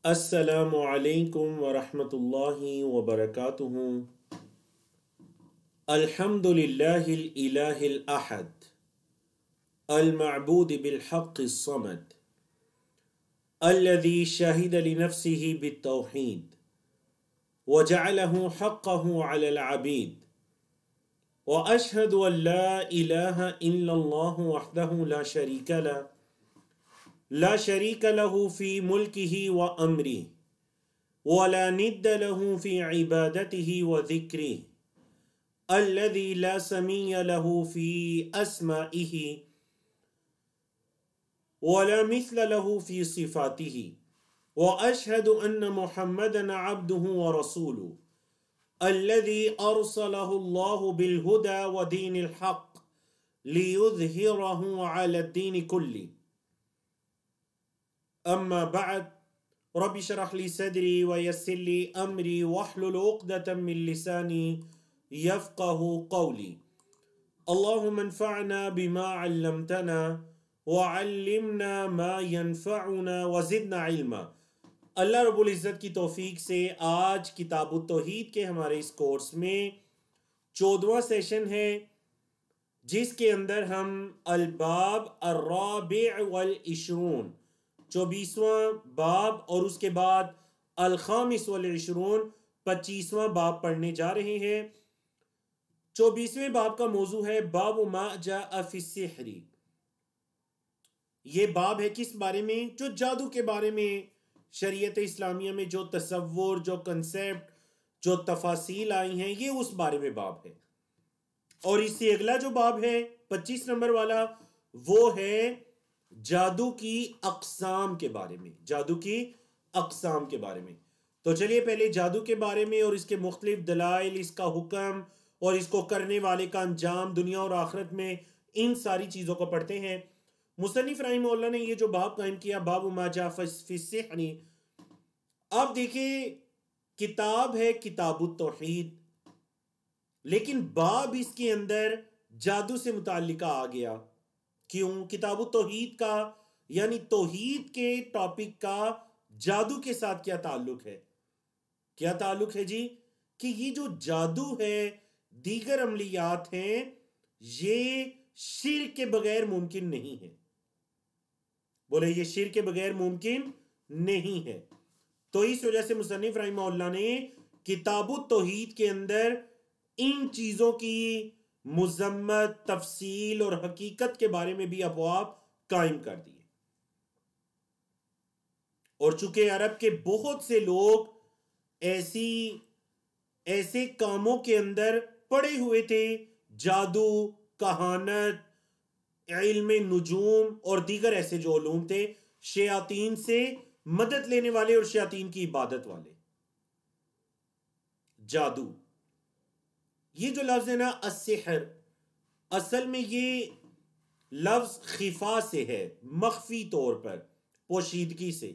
अस्सलामु अलैकुम वरहमतुल्लाहि वबरकातुहु। अल्हम्दुलिल्लाहिल इलाहिल अहद अल मअबूद बिल हक़्क़िस समद अल्लज़ी शहिद लिनफ्सिही बित्तौहीद व जअलहु हक़्क़हु अलल अबीद व अशहदु अल्ला इलाहा इल्लल्लाहु वहदहु ला शरीक लहु फ़ी मुल्किही व अम्रिही व ला निद्द लहु फ़ी इबादतिही व ज़िक्रिही अल्लज़ी ला समिय्य लहु फ़ी अस्माइही व ला मिस्ल लहु फ़ी सिफ़ातिही व अशहदु अन्न मुहम्मदन अब्दुहु व रसूलुहु अल्लज़ी अरसलहु अल्लाहु बिल हुदा व दीनिल हक़्क़ लियुज़हिरहु अलद्दीनि कुल्लिही। अम्मा बअद रब्बि इश्रह ली सदरी व यस्सिर ली अमरी वहलुल उक़दतम मिन लिसानी यफ़क़हू क़ौली। अल्लाहुम्मा अन्फ़अना बिमा अल्लमतना व अल्लिमना मा यनफ़अुना व ज़िदना इल्मा। अल्लाह रब्बुल इज़्ज़त की तौफ़ीक से आज किताबुत तौहीद के हमारे इस कोर्स में 14वां सेशन है, जिसके अंदर हम अल-बाब अर्राबिअ वल इश्रून 24वां बाब और उसके बाद अल-खामिस वल इश्रून 25वां बाब पढ़ने जा रहे हैं। 24वें बाब का मौजू है बाब मा जाअ फ़िस्सिहरी। ये बाब है किस बारे में? जो जादू के बारे में शरीयत इस्लामिया में जो तसव्वुर, जो कंसेप्ट, जो तफासील आई हैं, ये उस बारे में बाब है। और इससे अगला जो बाब है 25 नंबर वाला, वो है जादू की अक़साम के बारे में। जादू की अक़साम के बारे में। तो चलिए पहले जादू के बारे में और इसके मुख्तलिफ दलाइल, इसका हुक्म और इसको करने वाले का अंजाम दुनिया और आखिरत में, इन सारी चीज़ों को पढ़ते हैं। मुसन्निफ़ रहिमहुल्लाह ने ये जो बाब कायम किया, बाब मा जाअ फ़िस्सिहरी। अब देखिए, किताब है किताबुत तौहीद, लेकिन बाब इसके अंदर जादू से मुताल्लिका आ गया। क्यों? किताबुत तौहीद का यानी तौहीद के टॉपिक का जादू के साथ क्या ताल्लुक है? क्या ताल्लुक है जी? कि ये जो जादू है, दीगर अमलियात हैं, ये शिर्क के बगैर मुमकिन नहीं है। बोले, ये शिर्क के बगैर मुमकिन नहीं है। तो इस वजह से मुसन्निफ़ रहिमहुल्लाह ने किताबुत तौहीद के अंदर इन चीजों की मुज़म्मत, तफसील और हकीकत के बारे में भी अबवाब कायम कर दिए। और चूंकि अरब के बहुत से लोग ऐसे कामों के अंदर पड़े हुए थे, जादू, कहानत, इल्म नुजूम और दीगर ऐसे जो उलूम थे, शयातीन से मदद लेने वाले और शयातीन की इबादत वाले। जादू, ये जो लफ्ज है ना अस्सिहर, असल में ये लफ्ज खिफा से है, मख्फी तौर पर, पोशीदगी से,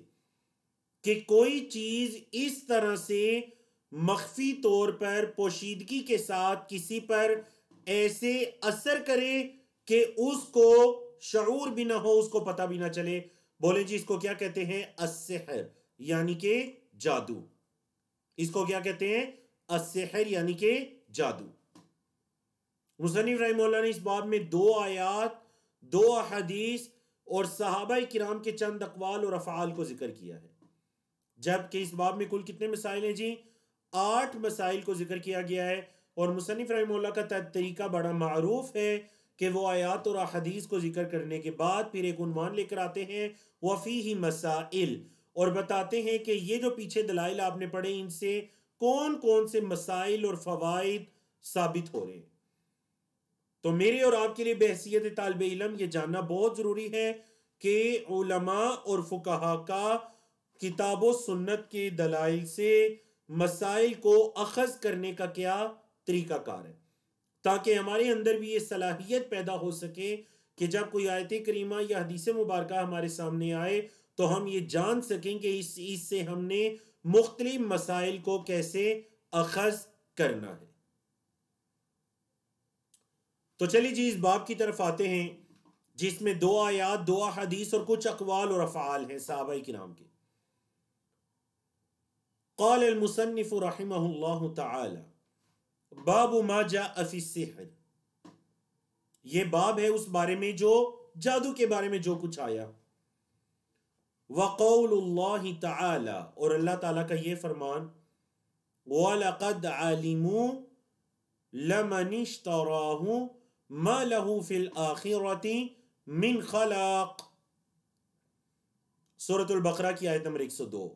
कि कोई चीज इस तरह से मख्फी तौर पर पोशीदगी के साथ किसी पर ऐसे असर करे कि उसको शऊर भी ना हो, उसको पता भी ना चले। बोले जी, इसको क्या कहते हैं? अस्सिहर, यानी कि जादू। इसको क्या कहते हैं? अस्सिहर यानी कि जादू। मुसन्निफ़ रहिमहुल्लाह ने इस बाब में 2 आयात, 2 अहादीस और सहाबाए किराम के चंद अक़वाल और अफ़आल को जिक्र किया है। जबकि इस बाब में कुल कितने मसाइल हैं जी? 8 मसाइल को जिक्र किया गया है। और मुसन्निफ़ रहिमहुल्लाह का तरीका बड़ा मारूफ है कि वो आयात और अहादीस को जिक्र करने के बाद फिर एक उन्वान लेकर आते हैं, वफ़ीही मसाइल, और बताते हैं कि ये जो पीछे दलाइल आपने पढ़े, इनसे कौन कौन से मसाइल और फ़वाइद साबित हो रहे हैं। तो मेरे और आपके लिए बहसियत तालिब इल्म ये जानना बहुत ज़रूरी है कि उलमा और फुक़हा का किताब व सुन्नत के दलाइल से मसाइल को अखज़ करने का क्या तरीक़ाकार है, ताकि हमारे अंदर भी ये सलाहियत पैदा हो सके कि जब कोई आयत करीमा या हदीस मुबारक हमारे सामने आए तो हम ये जान सकें कि इससे हमने मुख्तलिफ मसाइल को कैसे अखज़ करना है। तो चलिए जी, इस बाब की तरफ आते हैं, जिसमें 2 आयात, 2 अहादीस और कुछ अक़वाल और अफ़आल हैं सहाबाए किराम के। क़ाल अल-मुसन्निफ़ रहिमहुल्लाहु तआला बाबु मा जाअ फ़ी सिह्र, ये बाब है उस बारे में जो जादू के बारे में जो कुछ आया। व क़ौलुल्लाहि तआला, और अल्लाह ताला का ये फरमान, वलक़द अलिमू लमनिश्तराहु मा लहू फ़िल आखिरति मिन खलाक़, सूरतुल बकरा की आयत नंबर 102।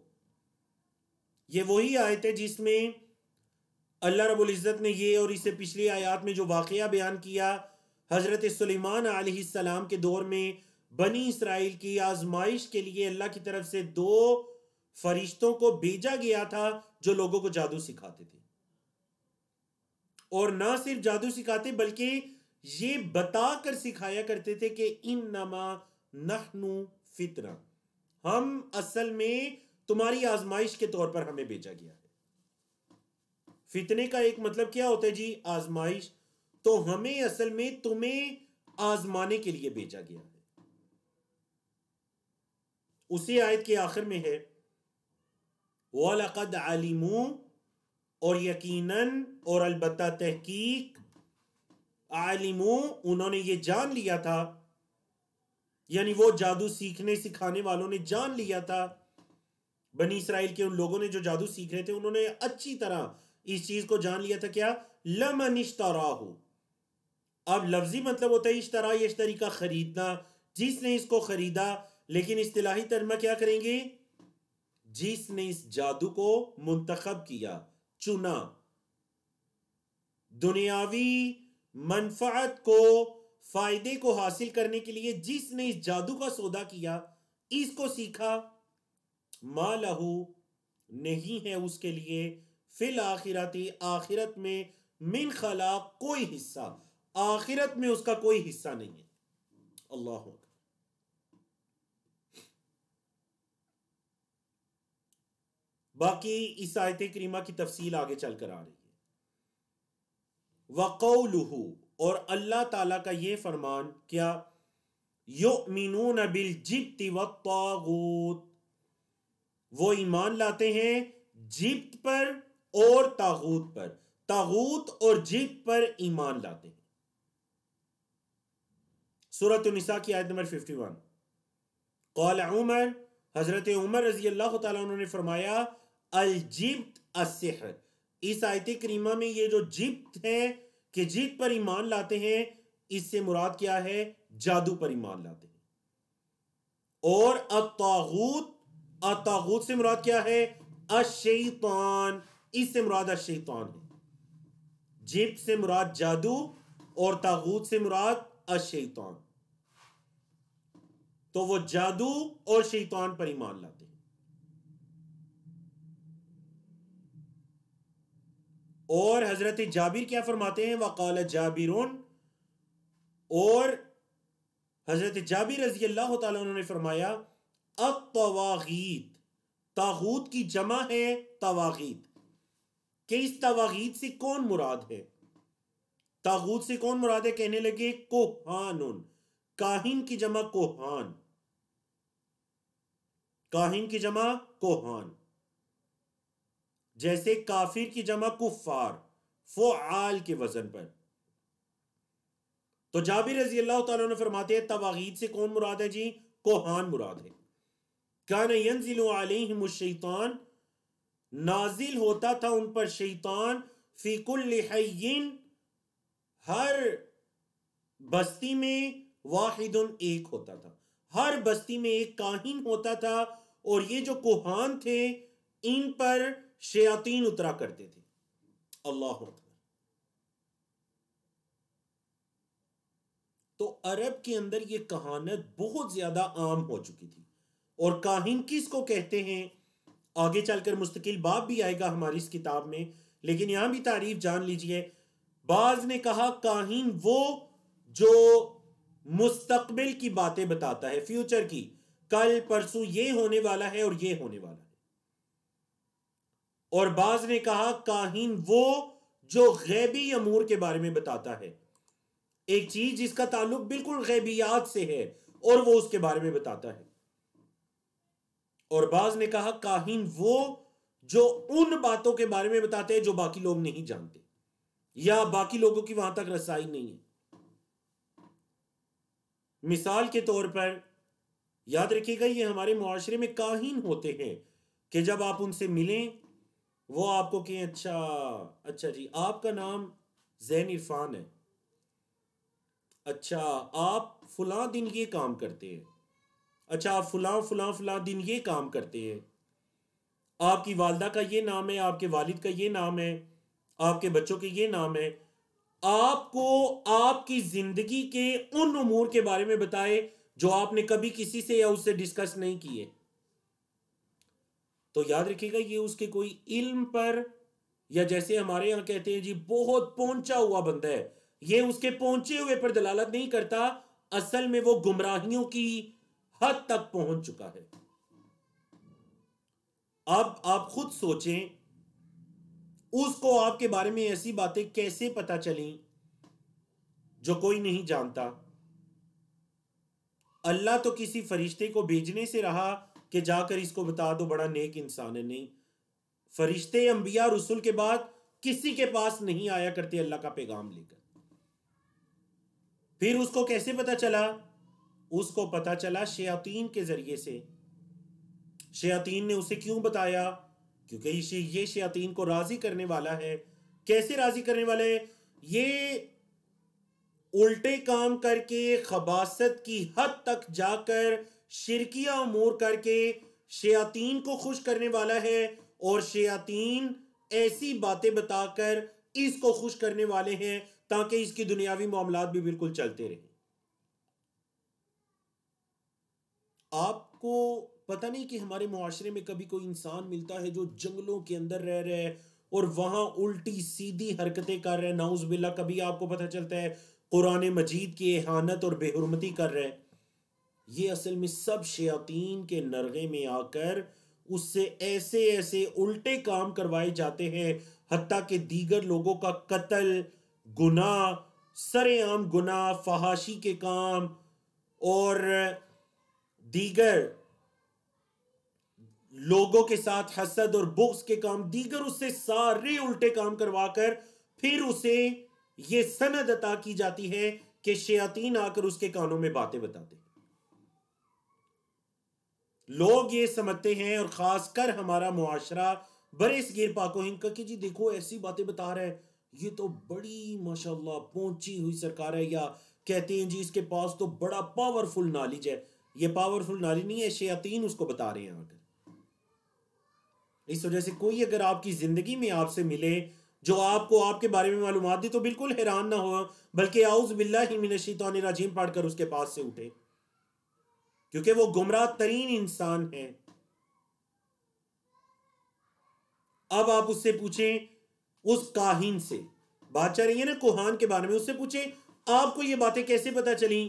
ये वही आयत है जिसमें अल्लाह रब्बुल इज़्ज़त ने ये और इससे पिछली आयत में जो वाक़या बयान किया, हज़रत सुलेमान अलैहिस्सलाम के दौर में बनी इसराइल की आजमाइश के लिए अल्लाह की तरफ से 2 फरिश्तों को भेजा गया था जो लोगों को जादू सिखाते थे। और ना सिर्फ जादू सिखाते बल्कि ये बताकर सिखाया करते थे कि इन्नमा नहनु फितना, हम असल में तुम्हारी आजमाइश के तौर पर हमें भेजा गया है। फितने का एक मतलब क्या होता है जी? आजमाइश। तो हमें असल में तुम्हें आजमाने के लिए भेजा गया है। उसी आयत के आखिर में है वलक़द अलिमू, और यकीनन और अलबत्ता तहकीक, अलिमू उन्होंने ये जान लिया था, यानी वो जादू सीखने सिखाने वालों ने जान लिया था, बनी इसराइल के उन लोगों ने जो जादू सीख रहे थे उन्होंने अच्छी तरह इस चीज को जान लिया था। क्या? लमन इश्तराहु। अब लफ्जी मतलब होता है इश्तरा, यश्तरी का खरीदना, जिसने इसको खरीदा। लेकिन इस्तिलाही तर्जुमा क्या करेंगे? जिसने इस जादू को मुंतखब किया, चुना, दुनियावी मनफात को, फायदे को हासिल करने के लिए जिसने इस जादू का सौदा किया, इसको सीखा, मालहू नहीं है उसके लिए, फिल आखिरती आखिरत में, मिन खलाक कोई हिस्सा, आखिरत में उसका कोई हिस्सा नहीं है। अल्लाह हू। बाकी इस आयत करीमा की तफसील आगे चलकर आ रही है। वक़ौलुहु, और अल्लाह ताला का ये फरमान, क्या? युमिनून बिल जिब्ति वत्तागूत, वो ईमान लाते हैं जिब्त पर और तागूत पर, तागूत और जिब्त पर ईमान लाते हैं। सूरत निसा की आयत नंबर 51। क़ाल उमर, हजरत उमर रजी अल्लाह तआला अन्हु ने फरमाया, अल जिब्त अस्सिहर, इस आयत करीमा में ये जो जिब्त है कि जिब्त पर ईमान लाते हैं, इससे मुराद क्या है? जादू पर ईमान लाते हैं। और अत्तागूत, अत्तागूत से मुराद क्या है? अश-शैतान, इससे मुराद अश-शैतान है। जिब्त से मुराद जादू और तागूत से मुराद अश-शैतान। तो वो जादू और शैतान पर ईमान लाते हैं। और हजरत जाबिर क्या फरमाते हैं? वक़ाल जाबिरुन, और हजरत जाबिर रज़ी अल्लाह ताला अन्हु ने फरमाया, अत-तवागीत, तागूत की जमा है तवागीत, कि इस तवागीत से कौन मुराद है? तागूत से कौन मुराद है? कहने लगे कोहानुन, काहिन की जमा कोहान, काहिन की जमा कोहान, जैसे काफिर की जमा कुफार, फ़ुआल के वजन पर। तो जाबिर रज़ी अल्लाह ताला ने फरमाते हैं तवागीत से कौन मुराद है जी? कोहान मुराद है। कान यंजिलु अलैहिमुश शैतान, नाजिल होता था उन पर शैतान, फी कुल्लि हय्यिन, हर बस्ती में, वाहिदुन एक होता था, हर बस्ती में एक काहिन होता था। और ये जो कोहान थे इन पर शयातीन उतरा करते थे। अल्लाह अकबर। तो अरब के अंदर ये कहानत बहुत ज्यादा आम हो चुकी थी। और काहिन किसको कहते हैं आगे चलकर मुस्तकिल बाब भी आएगा हमारी इस किताब में, लेकिन यहां भी तारीफ जान लीजिए। बाज ने कहा काहिन वो जो मुस्तकबिल की बातें बताता है, फ्यूचर की, कल परसों ये होने वाला है और ये होने वाला है। और बाज ने कहा काहिन वो जो गैबी अमूर के बारे में बताता है, एक चीज जिसका ताल्लुक बिल्कुल गैबियात से है और वो उसके बारे में बताता है। और बाज ने कहा काहिन वो जो उन बातों के बारे में बताते हैं जो बाकी लोग नहीं जानते या बाकी लोगों की वहां तक रसाई नहीं है। मिसाल के तौर पर याद रखिएगा, ये हमारे मुआशरे में काहीन होते हैं कि जब आप उनसे मिलें वो आपको कहें अच्छा अच्छा जी आपका नाम जैन इरफान है, अच्छा आप फलां दिन ये काम करते हैं, अच्छा आप फलां फलां फलां दिन ये काम करते हैं, आपकी वालदा का ये नाम है, आपके वालिद का ये नाम है, आपके बच्चों के ये नाम है। आपको आपकी जिंदगी के उन उमूर के बारे में बताए जो आपने कभी किसी से या उससे डिस्कस नहीं किए। तो याद रखिएगा ये उसके कोई इल्म पर, या जैसे हमारे यहां कहते हैं जी बहुत पहुंचा हुआ बंदा है, ये उसके पहुंचे हुए पर दलालत नहीं करता, असल में वो गुमराहियों की हद तक पहुंच चुका है। अब आप खुद सोचें उसको आपके बारे में ऐसी बातें कैसे पता चली जो कोई नहीं जानता। अल्लाह तो किसी फरिश्ते को भेजने से रहा कि जाकर इसको बता दो बड़ा नेक इंसान है, नहीं, फरिश्ते अंबिया रसूल के बाद किसी के पास नहीं आया करते अल्लाह का पैगाम लेकर। फिर उसको कैसे पता चला? उसको पता चला शयातीन के जरिए से। शयातीन ने उसे क्यों बताया? क्योंकि ये शयातीन को राजी करने वाला है। कैसे राजी करने वाला है? ये उल्टे काम करके खबासत की हद तक जाकर शिरकिया अमूर करके शयातीन को खुश करने वाला है, और शयातीन ऐसी बातें बताकर इसको खुश करने वाले हैं ताकि इसकी दुनियावी मामलात भी बिल्कुल चलते रहे। आपको पता नहीं कि हमारे मुआशरे में कभी कोई इंसान मिलता है जो जंगलों के अंदर रह रहे हैं और वहां उल्टी सीधी हरकतें कर रहे हैं, नाउज़ुबिल्लाह, कभी आपको पता चलता है कुरान मजीद की एहानत और बेहुरमती कर रहे हैं। ये असल में सब शयातीन के नरगे में आकर उससे ऐसे ऐसे उल्टे काम करवाए जाते हैं, हत्ता कि दीगर लोगों का कत्ल, गुनाह, सरेआम गुनाह, फहाशी के काम और दीगर लोगों के साथ हसद और बुग़्ज़ के काम, दीगर उससे सारे उल्टे काम करवाकर फिर उसे ये सनद अता की जाती है कि शयातीन आकर उसके कानों में बातें बताते। लोग ये समझते हैं, और खासकर हमारा मुआशरा बरसगीर पाको हिंद का, कि जी देखो ऐसी बातें बता रहे हैं, ये तो बड़ी माशाल्लाह पहुंची हुई सरकार है, या कहते हैं जी इसके पास तो बड़ा पावरफुल नॉलेज है। ये पावरफुल नॉलेज नहीं है, शयातीन उसको बता रहे हैं आकर। इस वजह से कोई अगर आपकी जिंदगी में आपसे मिले जो आपको आपके बारे में मालूमात दे तो बिल्कुल हैरान ना हो, बल्कि आउज़ बिल्लाहि मिनश शैतानिर रजीम पढ़कर उसके पास से उठे, क्योंकि वो गुमराह तरीन इंसान है। अब आप उससे पूछें, उस काहिन से बात चल रही है ना कोहान के बारे में, उससे पूछें आपको ये बातें कैसे पता चली?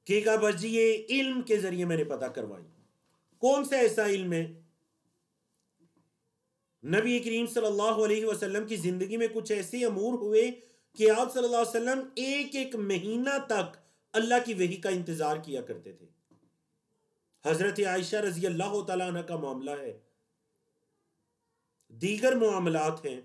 कि बस जी ये इल्म के जरिए मैंने पता करवाई। कौन सा ऐसा इल्म है? नबी करीम सल्लल्लाहु अलैहि वसल्लम की जिंदगी में कुछ ऐसे अमूर हुए कि आप सल्लल्लाहु अलैहि वसल्लम एक एक महीना तक अल्लाह की वही का इंतजार किया करते थे। हजरत आयशा रजी अल्लाह तआला अन्हा का मामला है, दीगर मामलात हैं।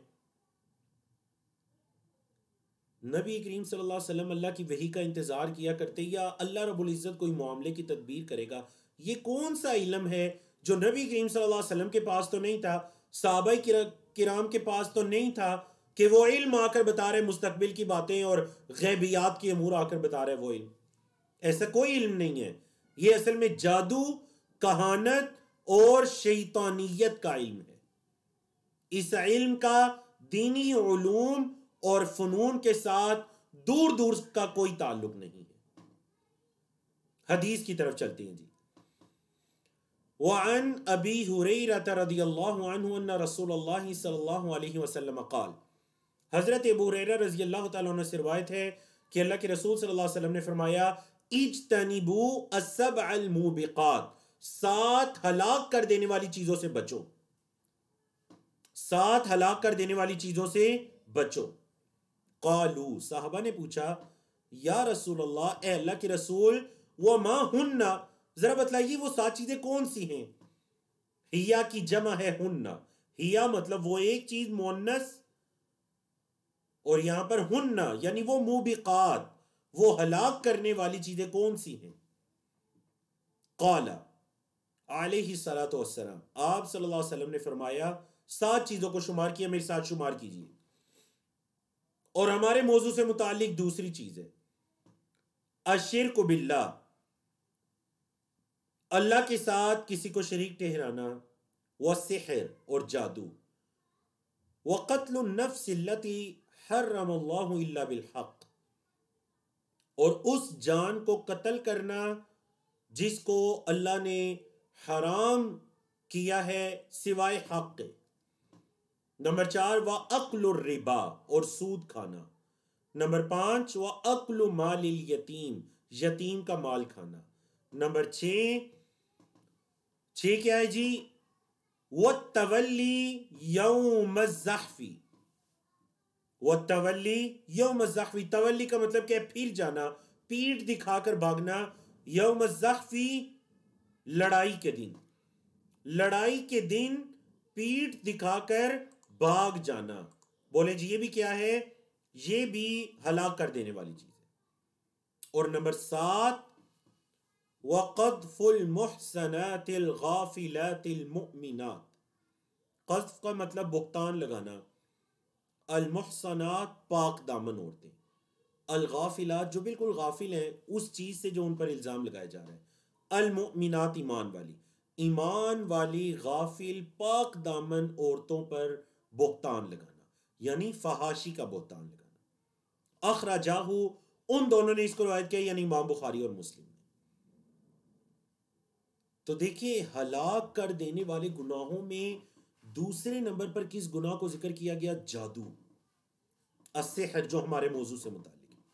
नबी करीम सल्लल्लाहु अलैहि वसल्लम अल्लाह की वही का इंतजार किया करते, या अल्लाह रब्बुल इज्जत कोई मामले की तदबीर करेगा। ये कौन सा इल्म है जो नबी करीम सल्लल्लाहु अलैहि वसल्लम के पास तो नहीं था, सहाबाए किराम के पास तो नहीं था, कि वो इल्म आकर बता रहे मुस्तकबिल की बातें और गैबियात के अमूर आकर बता रहे वो इल्म। ऐसा कोई इल्म नहीं है। ये असल में जादू, कहानत और शैतानियत का इल्म है। इस इल्म का दीनी उलूम और फनून के साथ दूर दूर का कोई ताल्लुक नहीं है। हदीस की तरफ चलते हैं जी। वअन अबी हुरैरह रज़ियल्लाहु अन्हु अन्ना रसूलुल्लाह सल्लल्लाहु अलैहि वसल्लम क़ाल, हजरत अबू हुरैरा रज़ियल्लाहु तआला अन्हु से रिवायत है कि अल्लाह के रसूल सल्लल्लाहु अलैहि वसल्लम ने फरमाया, इज्तनिबू अस्सबअल मूबिकात, 7 हलाक कर देने वाली चीजों से बचो, 7 हलाक कर देने वाली चीजों से बचो। कालू, साहबा ने पूछा, या रसूल अल्लाह, ए अल्लाह के रसूल, वो मा हुन्ना, जरा बतलाइए वो 7 चीजें कौन सी हैं? हिया की जमा है हुन्ना, हिया मतलब वो एक चीज मुअन्नस, और यहां पर हुन्ना यानी वो मुबिकात, वो हलाक करने वाली चीजें कौन सी हैं। काला अलैहि सलातो वस्सलाम, आप सल्लल्लाहु अलैहि वसल्लम ने फरमाया 7 चीजों को शुमार किया, मेरे साथ शुमार कीजिए। और हमारे मौजू से मुतालिक दूसरी चीज है अशिर्क बिल्लाह, अल्लाह के साथ किसी को शरीक ठहराना, व सिहर और जादू, व क़त्लु नफ्स अल्लती हर्रमल्लाहु इल्ला बिल हक़, और उस जान को कत्ल करना जिसको अल्लाह ने हराम किया है सिवाय हक के। नंबर 4 व अक्लुर रिबा, और सूद खाना। नंबर 5 व अक्लु मालिल यतीम, यतीम का माल खाना। नंबर 6 क्या है जी, व तवल्ली यौम ज़हफ़ी, व तवल्ली यौम ज़हफ़ी, तवल्ली का मतलब क्या है, फिर जाना, पीठ दिखाकर भागना, यौम ज़हफ़ी लड़ाई के दिन, लड़ाई के दिन पीठ दिखाकर भाग जाना। बोले जी ये भी क्या है, ये भी हलाक कर देने वाली चीज है। और नंबर 7 वक़द्फ़ुल मुहसनातिल गाफिलातिल मुमिनात, क़ज़्फ़ का मतलब बुहतान लगाना, अल मुहसनात पाक दामन औरतें, अल गाफिलात जो बिल्कुल गाफिल हैं उस चीज से जो उन पर इल्जाम लगाया जा रहा है, अल मुमिनात ईमान वाली, ईमान वाली गाफिल पाक दामन औरतों पर बुहतान लगाना, यानी फहाशी का बुहतान लगाना। अखराजाहू, उन दोनों ने इसको रिवायत किया, यानी इमाम बुखारी और मुस्लिम ने। तो देखिए हलाक कर देने वाले गुनाहों में दूसरे नंबर पर किस गुनाह को जिक्र किया गया, जादू, अस्सिहर, जो हमारे मौजू से मुताल्लिक है।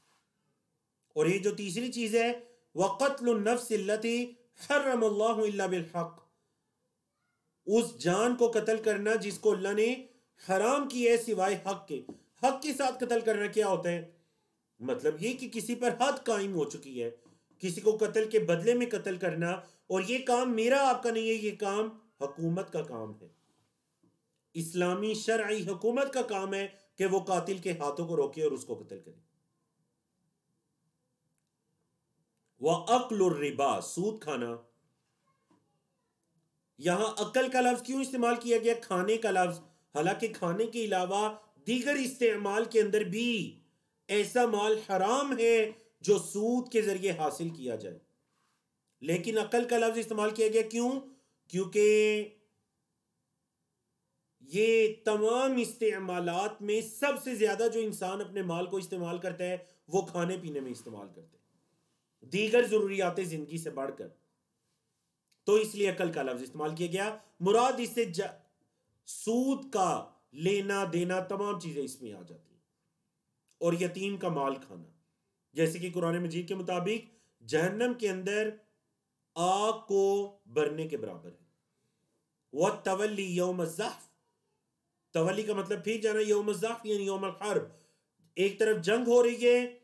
और ये जो तीसरी चीज है वक़त्लुन नफ्स अल्लती हर्रमल्लाहु इल्ला बिल हक़, उस जान को कत्ल करना जिसको अल्लाह ने हराम किया है सिवाय हक के। हक के साथ कत्ल करना क्या होता है, मतलब ये कि किसी पर हद कायम हो चुकी है, किसी को कत्ल के बदले में कत्ल करना, और ये काम मेरा आपका नहीं है, ये काम हुकूमत का काम है, इस्लामी शरई हुकूमत का काम है कि वो कातिल के हाथों को रोके और उसको कत्ल करे। वह अक्लुर रिबा, सूद खाना। यहां अकल का लफ्ज क्यों इस्तेमाल किया गया, खाने का लफ्ज, हालांकि खाने के अलावा दीगर इस्तेमाल के अंदर भी ऐसा माल हराम है जो सूद के जरिए हासिल किया जाए, लेकिन अकल का लफ्ज इस्तेमाल किया गया क्यों, क्योंकि ये तमाम इस्तेमालात में सबसे ज्यादा जो इंसान अपने माल को इस्तेमाल करता है वो खाने पीने में इस्तेमाल करते हैं, दीगर जरूरियात जिंदगी से बढ़कर, तो इसलिए अकल का लफ्ज इस्तेमाल किया गया। मुराद इससे सूद का लेना देना तमाम चीजें इसमें आ जाती हैं। और यतीम का माल खाना, जैसे कि कुरान मजीद के मुताबिक जहन्नम के अंदर आग को बरने के बराबर है। वह तवल्ली यौम ज़हफ़, तवल्ली का मतलब फिर जाना, यौम ज़हफ़ यानी यौम हर्ब, एक तरफ जंग हो रही है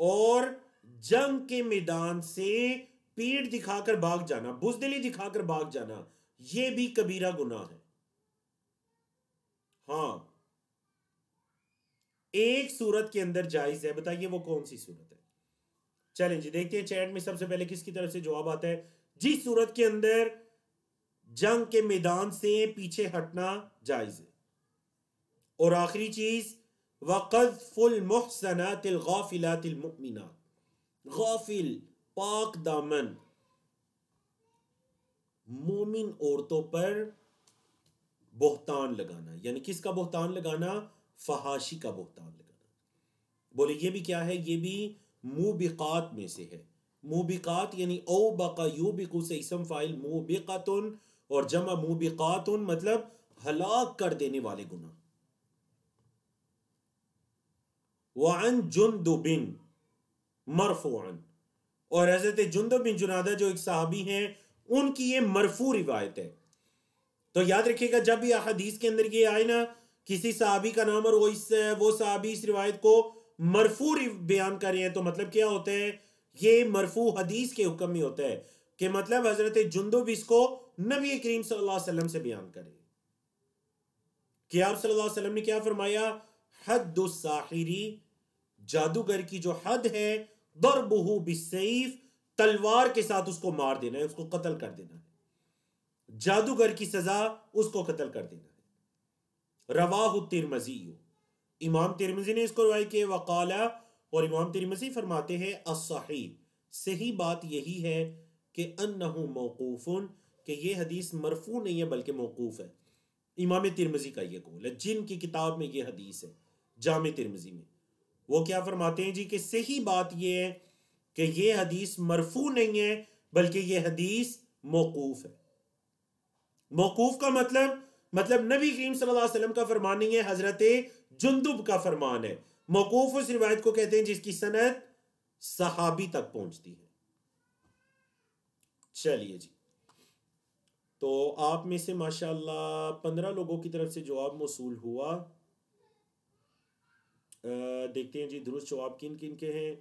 और जंग के मैदान से पीठ दिखाकर भाग जाना, बुज़दिली दिखाकर भाग जाना, यह भी कबीरा गुनाह है। हां, एक सूरत के अंदर जायज है, बताइए वो कौन सी सूरत है। चलें जी देखते हैं चैट में सबसे पहले किसकी तरफ से जवाब आता है। जिस सूरत के अंदर जंग के मैदान से पीछे हटना जायज है। और आखिरी चीज वक़ज़्फ़ुल मुहसनातिल गाफिलातिल मुमिनात, गाफिल पाक दामन मोमिन औरतों पर बोहतान लगाना, यानी किसका बोहतान लगाना, फहाशी का बोहतान लगाना। बोले ये भी क्या है, ये भी मुबिकात में से है। मुबिकात यानी औ बका युबिकु से इसम फाइल मुबिकातुन, और जमा मुबिकातुन मतलब हलाक कर देने वाले गुनाह। वअन जुंदुबिन मरफूअन, और हज़रत जुंदुब बिन जुनादा जो एक सहाबी हैं उनकी ये मरफू रिवायत है। तो याद रखिएगा जब भी हदीस के अंदर ये आए ना किसी सहाबी का नाम और वो सहाबी इस रिवायत को मरफू बयान कर रहे हैं, तो मतलब क्या होता है, ये मरफू हदीस के हुक्म में होता है कि मतलब हजरत जुंदुब इसको नबी करीम सल्लल्लाहु अलैहि वसल्लम से बयान करे। कि आप सल्लल्लाहु अलैहि वसल्लम ने क्या फरमाया, हद्दु साहिरी, जादूगर की जो हद है, दरबुहु बिस्सैफ, तलवार के साथ उसको मार देना है, उसको कत्ल कर देना है। जादूगर की सजा उसको कत्ल कर देना है। रवाहु तिरमिज़ी, इमाम तिरमिज़ी ने इसको रवायत किया। वकाला, और इमाम तिरमिज़ी फरमाते हैं अस्सही, सही बात यही है कि अन्नहु मौकूफुन, कि ये हदीस मरफू नहीं है बल्कि मौकूफ है। इमाम तिरमिज़ी का ये कौल है, जिनकी किताब में ये हदीस है जामे तिरमिज़ी में, वो क्या फरमाते हैं जी कि सही बात ये है कि ये हदीस मरफू नहीं है बल्कि ये हदीस मौकूफ है। मौकूफ का मतलब नबी करीम सल्लल्लाहु अलैहि वसल्लम का फरमान नहीं है, हजरत जुंदुब का फरमान है। मौकूफ उस रिवायत को कहते हैं जिसकी सनद सहाबी तक पहुंचती है। चलिए जी, तो आप में से माशाअल्लाह 15 लोगों की तरफ से जवाब मौसूल हुआ। देखते हैं जी दुरुस्त जवाब किन किन के हैं।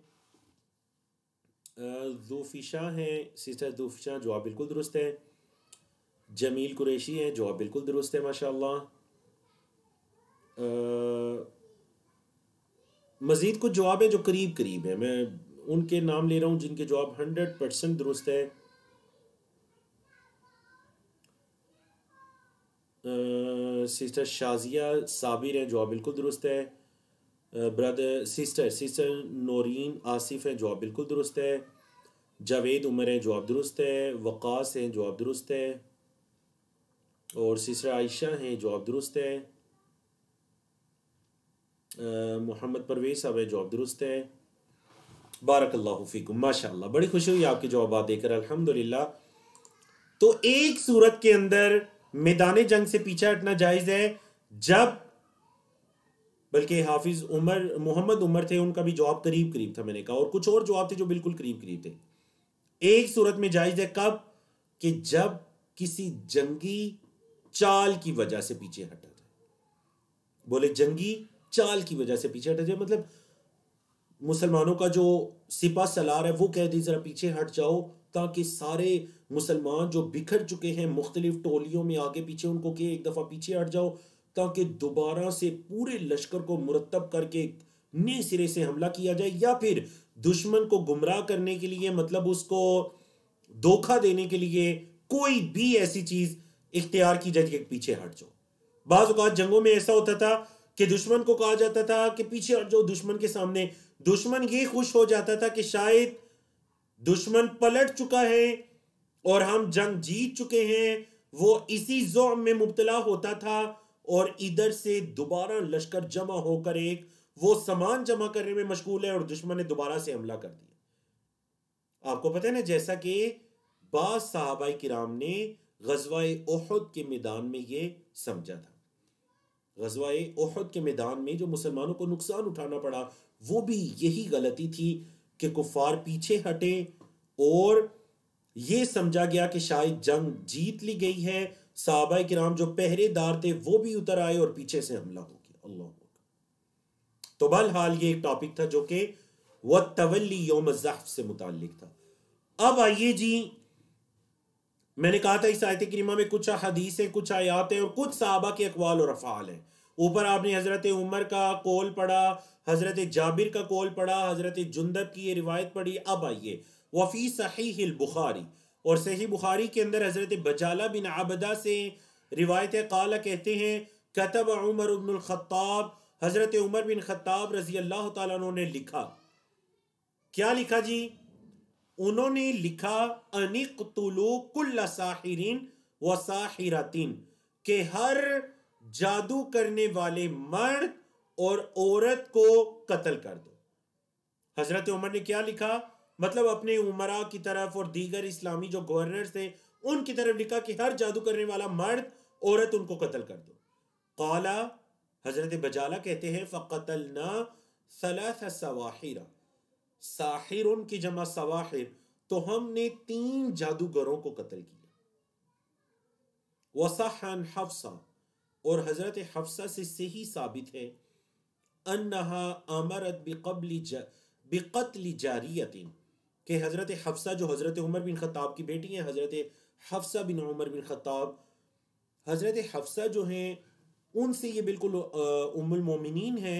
ज़ूफिशा हैं, सिस्टर ज़ूफिशा, जवाब बिल्कुल दुरुस्त है। जमील कुरैशी हैं, जवाब बिल्कुल दुरुस्त है माशाअल्लाह। मज़ीद कुछ जवाब है जो करीब करीब है, मैं उनके नाम ले रहा हूँ जिनके जवाब 100% दुरुस्त है। सिस्टर शाजिया साबिर हैं, जवाब बिल्कुल दुरुस्त है। ब्रदर सिस्टर नौरीन आसिफ हैं, जवाब बिल्कुल दुरुस्त है। जावेद उमर हैं, जवाब दुरुस्त है। वकास हैं, जवाब दुरुस्त है। और सिस्टर आयशा हैं, जवाब दुरुस्त है। मोहम्मद परवेज साहब हैं, जवाब दुरुस्त है। बारकल्लाहु फीकुम, माशाअल्लाह, बड़ी खुशी हुई आपके जवाब देकर, अल्हम्दुलिल्लाह। तो एक सूरत के अंदर मैदान जंग से पीछे हटना जायज़ है जब, बल्कि हाफिज मोहम्मद उमर थे, उनका भी जवाब करीब करीब था मैंने कहा, और कुछ और जवाब थे जो बिल्कुल करीब करीब थे। एक सूरत में जायज़ है कब, कि जब किसी जंगी चाल की वजह से पीछे हटा जाए। बोले जंगी चाल की वजह से पीछे हटा जाए, मतलब मुसलमानों का जो सिपा सलार है वो कह दी जरा पीछे हट जाओ, ताकि सारे मुसलमान जो बिखर चुके हैं मुख्तलिफ टोलियों में आगे पीछे, उनको कि एक दफ़ा पीछे हट जाओ, ताकि दोबारा से पूरे लश्कर को मुरतब करके नए सिरे से हमला किया जाए, या फिर दुश्मन को गुमराह करने के लिए, मतलब उसको धोखा देने के लिए कोई भी ऐसी चीज इख्तियार की जाए कि पीछे हट जाओ। बाज़ औक़ात जंगों में ऐसा होता था कि दुश्मन को कहा जाता था कि पीछे हट जाओ दुश्मन के सामने। दुश्मन ये खुश हो जाता था कि शायद दुश्मन पलट चुका है और हम जंग जीत चुके हैं। वो इसी ज़ौम में मुब्तला होता था और इधर से दोबारा लश्कर जमा होकर एक वो सामान जमा करने में मशगूल है और दुश्मन ने दोबारा से हमला कर दिया। आपको पता है ना, जैसा कि बाज़ सहाबाए किराम ने ग़ज़वाए उहद के मैदान में ये समझा था। ग़ज़वाए उहद के मैदान में जो मुसलमानों को नुकसान उठाना पड़ा, वो भी यही गलती थी कि कुफ़ार पीछे हटे और ये समझा गया कि शायद जंग जीत ली गई है। सहाबाए किराम जो पहरेदार थे वो भी उतर आए और पीछे से हमला हो गया। अल्लाह। तो बहरहाल ये एक टॉपिक था जो कि वह तवल्ली यौम ज़हफ़ से मुताल्लिक था। अब आइए जी, मैंने कहा था इस आयत करीमा में कुछ हदीस है, कुछ आयात है और कुछ सहाबा के अक़वाल और अफ़आल हैं। ऊपर आपने हज़रत उमर का कौल पढ़ा, हज़रत जाबिर का कौल पढ़ा, हज़रत जुंदब की ये रिवायत पढ़ी। अब आइए वफ़ी सहीह बुखारी, और सही बुखारी के अंदर हज़रत बजाला बिन आबदा से रिवायत है। काला कहते हैं कतब उमर इब्नुल ख़त्ताब, हज़रत उमर बिन ख़त्ताब रज़ी अल्लाह तआला अन्हु ने लिखा। क्या लिखा जी? उन्होंने लिखा अनिक़्तुलू कुल्ल साहिरिन व साहिरतिन, के हर जादू करने वाले मर्द और औरत को कत्ल कर दो। हजरत उमर ने क्या लिखा, मतलब अपने उमरा की तरफ और दीगर इस्लामी जो गवर्नर थे उनकी तरफ लिखा कि हर जादू करने वाला मर्द औरत उनको कत्ल कर दो। काला, हजरत बजाला कहते हैं फ़क़तलना सलास सवाहिरा, साहिरुन की जमा सवाहिर, तो हमने 3 जादूगरों को कत्ल किया। वसहन हफ्सा, और हजरत हफ्सा से सही साबित है अन्नहा अमरत बिक़त्ल जारियतिन, कि हजरत हफ्सा जो हजरत उमर बिन ख़त्ताब की बेटी हैं, हजरत हफ्सा बिन उमर बिन ख़त्ताब, हजरत हफ्सा जो हैं उनसे ये बिल्कुल उम्मुल मोमिनीन है,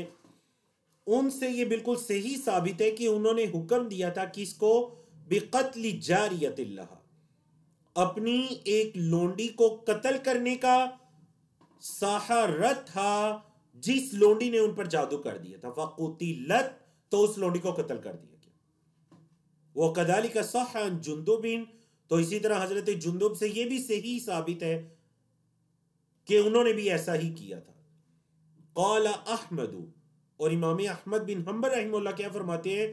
उनसे ये बिल्कुल सही साबित है कि उन्होंने हुक्म दिया था किसको, बिकत्ल जारियतिल्लाह, अपनी एक लोंडी को कत्ल करने का। सहारत था जिस लोंडी ने उन पर जादू कर दिया था, फकुतिलत, तो उस लोंडी को कत्ल कर दिया गया। वो कदालिका सह जुंदुबिन, तो इसी तरह हजरत जुंदुब से यह भी सही साबित है कि उन्होंने भी ऐसा ही किया था। क़ाला अहमदु, और इमाम अहमद बिन हम्बल रहमतुल्लाह क्या फरमाते हैं,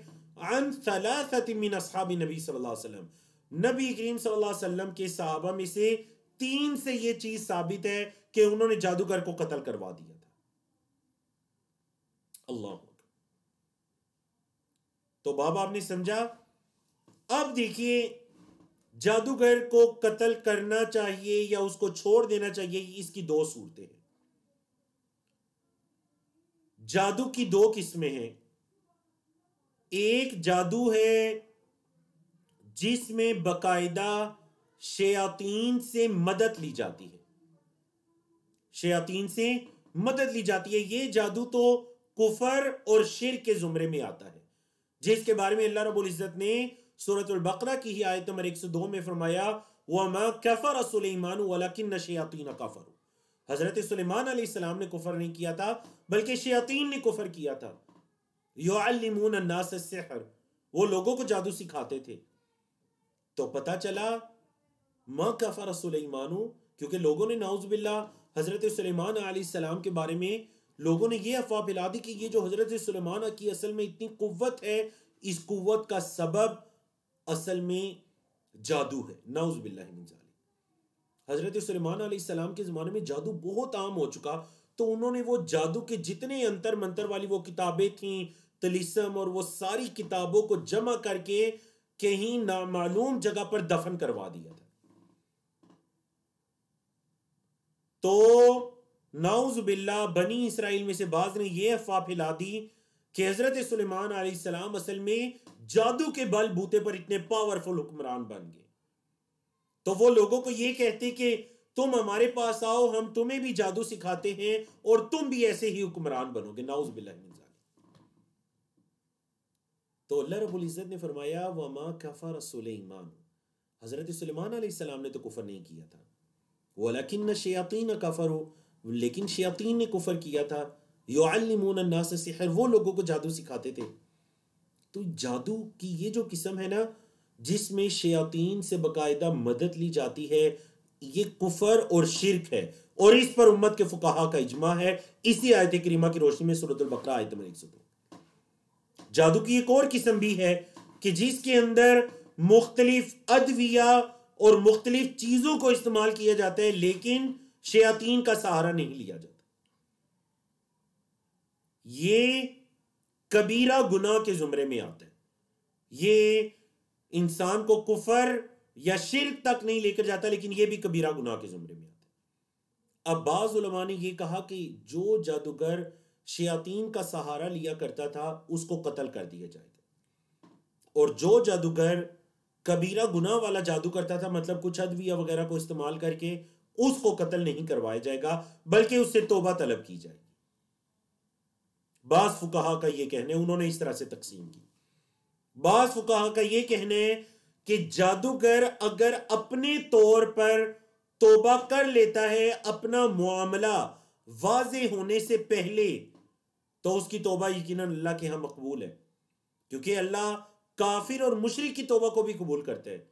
अन सलासति मिन अस्हाबी नबी सल्लल्लाहु अलैहि वसल्लम, नबी करीम सल्लल्लाहु अलैहि वसल्लम के सहाबा में से 3 से यह चीज साबित है कि उन्होंने जादूगर को कत्ल करवा दिया था। अल्लाह, तो बाब आपने समझा। अब देखिए, जादूगर को कत्ल करना चाहिए या उसको छोड़ देना चाहिए, इसकी 2 सूरतें हैं। जादू की 2 किस्में हैं। एक जादू है जिसमें बकायदा शयातीन से मदद ली जाती है, शयातीन से मदद ली जाती है। यह जादू तो कुफर और शिर्क के जुमरे में आता है, जिसके बारे में अल्लाह रब्बुल इज्जत ने सूरतुल बकरा की ही आयत नंबर 102 में फरमाया, वमा कफर सुलेमान वलकिन शयातीन कफरू, हजरत सुलेमान अलैहिस्सलाम ने कुफर नहीं किया था बल्कि शयातीन ने कुफर किया था। युअल्लिमून अन्नास अस्सिहर, वो लोगों को जादू सिखाते थे। तो पता चला मा कफर सुलेमानु, क्योंकि लोगों ने नाउज़ुबिल्लाह हजरत सुलेमान अलैहिस्सलाम के बारे में लोगों ने ये अफवाह फैला दी कि ये जो हजरत सुलेमान की असल में इतनी कुव्वत है, इस कुव्वत का सबब असल में जादू है। नाउज़ुबिल्लाह मिन ज़ालिक। हजरत सुलेमान अलैहिस्सलाम के ज़माने में जादू बहुत आम हो चुका, तो उन्होंने वो जादू के जितने अंतर मंतर वाली वो किताबें थीं, तलिस्म, और वो सारी किताबों को जमा करके कहीं नामालूम जगह पर दफन करवा दिया था। तो नाउज़ुबिल्लाह बनी इसराइल में से बाज ने यह अफवाह फैला दी कि हजरत सुलेमान अलैहिस्सलाम असल में जादू के बलबूते पर इतने पावरफुल हुक्मरान बन गए। तो वो लोगों को यह कहते कि तुम हमारे पास आओ, हम तुम्हें भी जादू सिखाते हैं और तुम भी ऐसे ही हुक्मरान बनोगे। नाउज़ुबिल्लाह मिन ज़ालिक। तो अल्लाह रब्बुल इज्जत ने फरमाया, वमा कफर सुलेमान, हजरत सुलेमान अलैहिस्सलाम ने तो कुफर नहीं किया था, वलकिन शयातीन कफरू, लेकिन शयातीन ने कुफर किया था। युअल्लिमून अन्नास सिहर, वो लोगों को जादू सिखाते थे। तो जादू की ये जो किस्म है ना, जिसमें शयातीन से बकायदा मदद ली जाती है, ये कुफर और शिर्क है, और इस पर उम्मत के फुकाहा का इजमा है। इसी आयत करीमा की रोशनी में सूरतुल बकरा आयत नंबर 102। जादू की एक और किस्म भी है कि जिसके अंदर मुख्तलिफ अदविया और मुख्तलिफ चीजों को इस्तेमाल किया जाता है, लेकिन शयातीन का सहारा नहीं लिया जाता। ये कबीरा गुनाह के जुमरे में आता है। ये इंसान को कुफर या शिर्क तक नहीं लेकर जाता, लेकिन यह भी कबीरा गुनाह के जुमरे में आता है। अब बाज़ उलमा ने यह कहा कि जो जादूगर शयातीन का सहारा लिया करता था उसको कत्ल कर दिया जाएगा, और जो जादूगर कबीरा गुनाह वाला जादू करता था, मतलब कुछ अदविया वगैरह को इस्तेमाल करके, उसको कत्ल नहीं करवाया जाएगा, बल्कि उससे तौबा तलब की जाएगी। बाज़ फुकाहा का यह कहना है, उन्होंने इस तरह से तकसीम की। बाज़ फुकाहा का यह कहना है कि जादूगर अगर अपने तौर पर तौबा कर लेता है अपना मामला वाज़े होने से पहले, तो उसकी तौबा यकीनन अल्लाह के यहां मकबूल है, क्योंकि अल्लाह काफिर और मुशरिक की तौबा को भी कबूल करता है।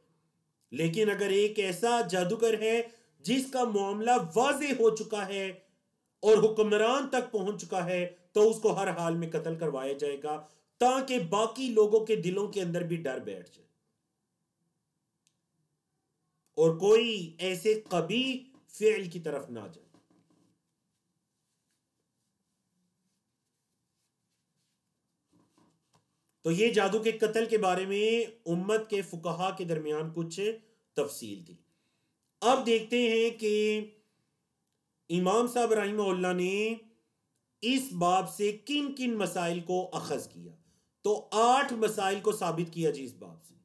लेकिन अगर एक ऐसा जादूगर है जिसका मामला वाज़े हो चुका है और हुक्मरान तक पहुंच चुका है, तो उसको हर हाल में कत्ल करवाया जाएगा, ताकि बाकी लोगों के दिलों के अंदर भी डर बैठ जाए और कोई ऐसे कभी फेल की तरफ ना जाए। तो ये जादू के कत्ल के बारे में उम्मत के फुकहा के दरमियान कुछ तफसील थी। अब देखते हैं कि इमाम साहब रहमहुल्लाह ने इस बाब से किन किन मसाइल को अखज किया। तो 8 मसाइल को साबित किया जी इस बाब से,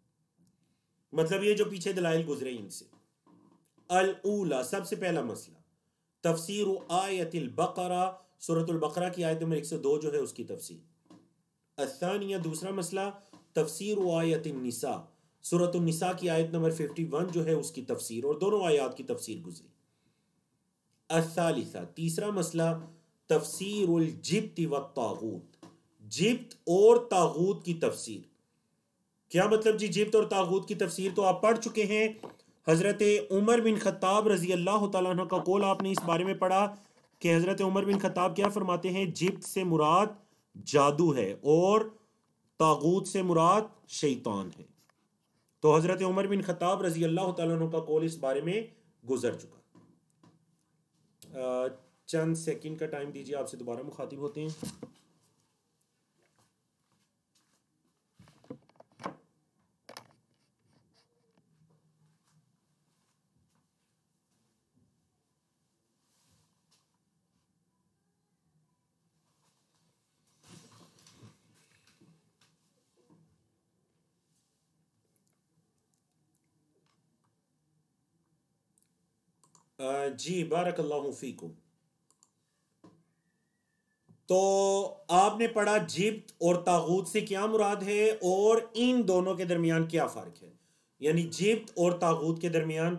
मतलब ये जो पीछे दलाइल गुजरे इनसे। अल ऊला, सबसे पहला मसला, तफसीर आयतिल बकरा, सूरतुल बकरा की आयत नंबर 102 जो है उसकी तफसीर। अत्तानिया, दूसरा मसला, तफसीर आयतिन निसा, सूरतुन निसा की आयत नंबर 51 जो है उसकी तफसीर, और दोनों आयत की तफसीर गुजरी। अत्तालिसा, तीसरा मसला, तफसीरुल जिब्त व तागूत, जिब्त और तागूत की तफसीर। क्या मतलब जी जिब्त और तागूत की तफसीर? तो आप पढ़ चुके हैं, हजरत उमर बिन खत्ताब रजी अल्लाह तआला अन्हु का कौल आपने इस बारे में पढ़ा कि हजरत उमर बिन खत्ताब क्या फरमाते हैं, जिब्त से मुराद जादू है और तागूत से मुराद शैतान है। तो हजरत उमर बिन खत्ताब रजी अल्लाह तआला अन्हु का कौल इस बारे में गुजर चुका। चंद सेकंड का टाइम दीजिए, आपसे दोबारा मुखातिब होते हैं। जी बारकल्लाहु फीकुम। तो आपने पढ़ा जिब्त और तागूत से क्या मुराद है और इन दोनों के दरमियान क्या फ़र्क है, यानी जिब्त और तागूत के दरमियान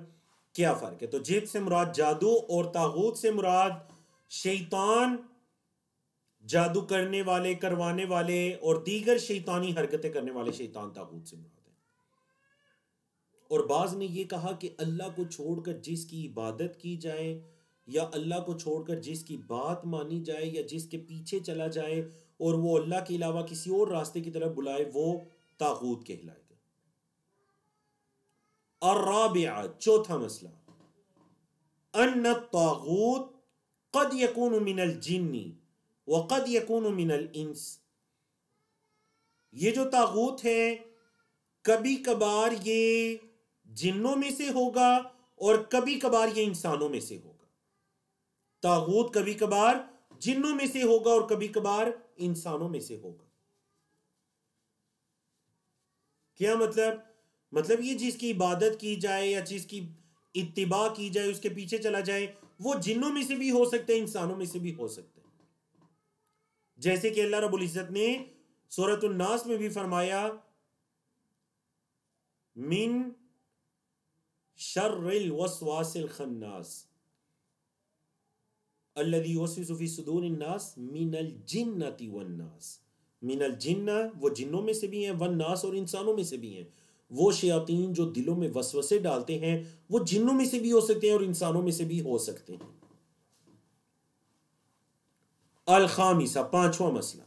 क्या फ़र्क है। तो जिब्त से मुराद जादू और तागूत से मुराद शैतान, जादू करने वाले, करवाने वाले और दीगर शैतानी हरकतें करने वाले शैतान तागूत से मुराद है। और बाज़ ने यह कहा कि अल्लाह को छोड़कर जिसकी इबादत की जाए या अल्लाह को छोड़कर जिसकी बात मानी जाए या जिसके पीछे चला जाए और वो अल्लाह के अलावा किसी और रास्ते की तरफ बुलाए, वो तागूत कहलाएगा। अर्राबिआ, चौथा मसला, अन्ना तागूत कद यकूनु मिनल जिन्नी व कद यकूनु मिनल इंस। ये जो तागूत है कभी कभार ये जिन्नों में से होगा और कभी कभार ये इंसानों में से होगा। तागूत कभी कभार जिन्नों में से होगा और कभी कभार इंसानों में से होगा। क्या मतलब? मतलब ये जिसकी इबादत की जाए या जिसकी इत्तिबा की जाए, उसके पीछे चला जाए, वो जिन्नों में से भी हो सकते हैं, इंसानों में से भी हो सकते हैं। जैसे कि अल्लाह रब्बुल इज्जत ने सूरतुन नास में भी फरमाया, मिन शर्रिल वस्वासिल खन्नास अल्लज़ी युवस्विसु फी सुदूरिन नास मिनल जिन्नति वन नास। मिनल जिन्ना, वो जिन्नों में से भी हैं, वन नास, और इंसानों में से भी हैं। वो शयातीन जो दिलों में वसवसे डालते हैं वो जिन्नों में से भी हो सकते हैं और इंसानों में से भी हो सकते हैं। अल खामिसा, पांचवा मसला,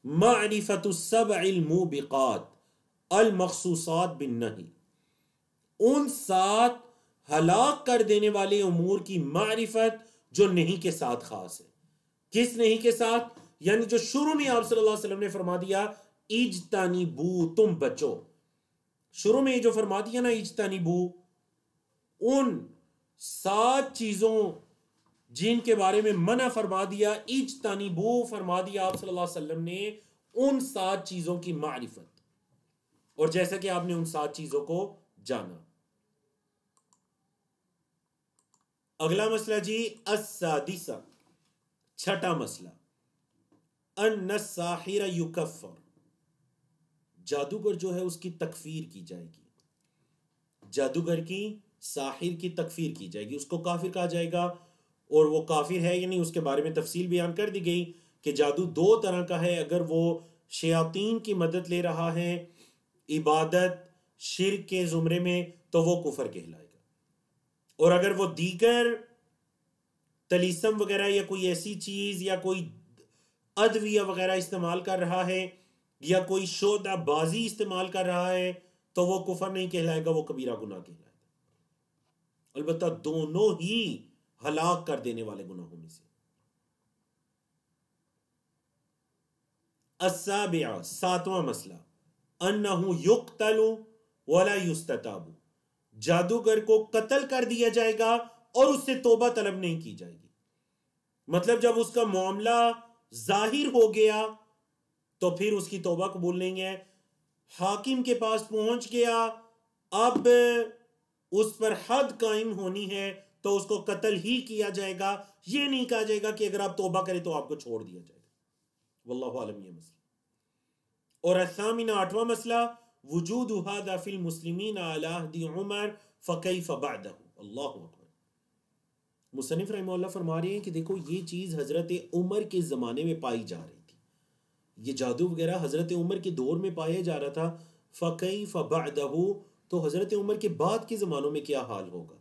मारिफतु सबइल मुबिकात अल मखसूसात बिन नही। उन 7 हलाक कर देने वाले उमूर की मारिफत जो नहीं के साथ खास है। किस नहीं के साथ? यानी जो शुरू में आप सल्लल्लाहु अलैहि वसल्लम ने फरमा दिया, इज्तनिबू, तुम बचो। शुरू में जो फरमा दिया ना इज्तनिबू, उन 7 चीजों जिनके बारे में मना फरमा दिया, इज्तनिबू फरमा दिया आप सल्लल्लाहु अलैहि वसल्लम ने, उन 7 चीजों की मारिफत। और जैसा कि आपने उन 7 चीजों को जाना। अगला मसला जी, अस्सादिसा, छठा मसला, अन्ना साहिरा युकफ्फर, जादूगर जो है उसकी तकफीर की जाएगी। जादूगर की, साहिर की तकफीर की जाएगी, उसको काफिर कहा जाएगा। और वो काफिर है यानी उसके बारे में तफसील बयान कर दी गई कि जादू 2 तरह का है। अगर वो शयातीन की मदद ले रहा है इबादत शिर्क के जुमरे में तो वो कुफर कहलाएगा। और अगर वो दीगर तलीसम वगैरह या कोई ऐसी चीज या कोई अदविया वगैरह इस्तेमाल कर रहा है या कोई शोदाबाजी इस्तेमाल कर रहा है तो वो कुफर नहीं कहलाएगा, वो कबीरा गुनाह कहलाएगा। अलबत्ता दोनों ही हलाक कर देने वाले गुनाहों में से। अस्साबिआ, 7वां मसला, अन्नहु युक्तलु वला युस्तताबु, जादूगर को कत्ल कर दिया जाएगा और उससे तौबा तलब नहीं की जाएगी। मतलब जब उसका मामला जाहिर हो गया तो फिर उसकी तौबा कबूल नहीं है। हाकिम के पास पहुंच गया, अब उस पर हद कायम होनी है तो उसको कत्ल ही किया जाएगा। ये नहीं कहा जाएगा कि अगर आप तौबा करें तो आपको छोड़ दिया जाएगा। वल्लाहु आलम ये मसला। और असामिना 8वां मसला, वजूद हादा फिल मुस्लिमीन अला अहदी उमर फकैफ बअदहु। अल्लाहु अकबर। मुसन्निफ रहमतुल्लाह फरमा रहे हैं कि देखो ये चीज हजरत उमर के जमाने में पाई जा रही थी, ये जादू वगैरह हजरत उमर के दौर में पाया जा रहा था। फकैफ बअदहु, तो हजरत उमर के बाद के जमानों में क्या हाल होगा।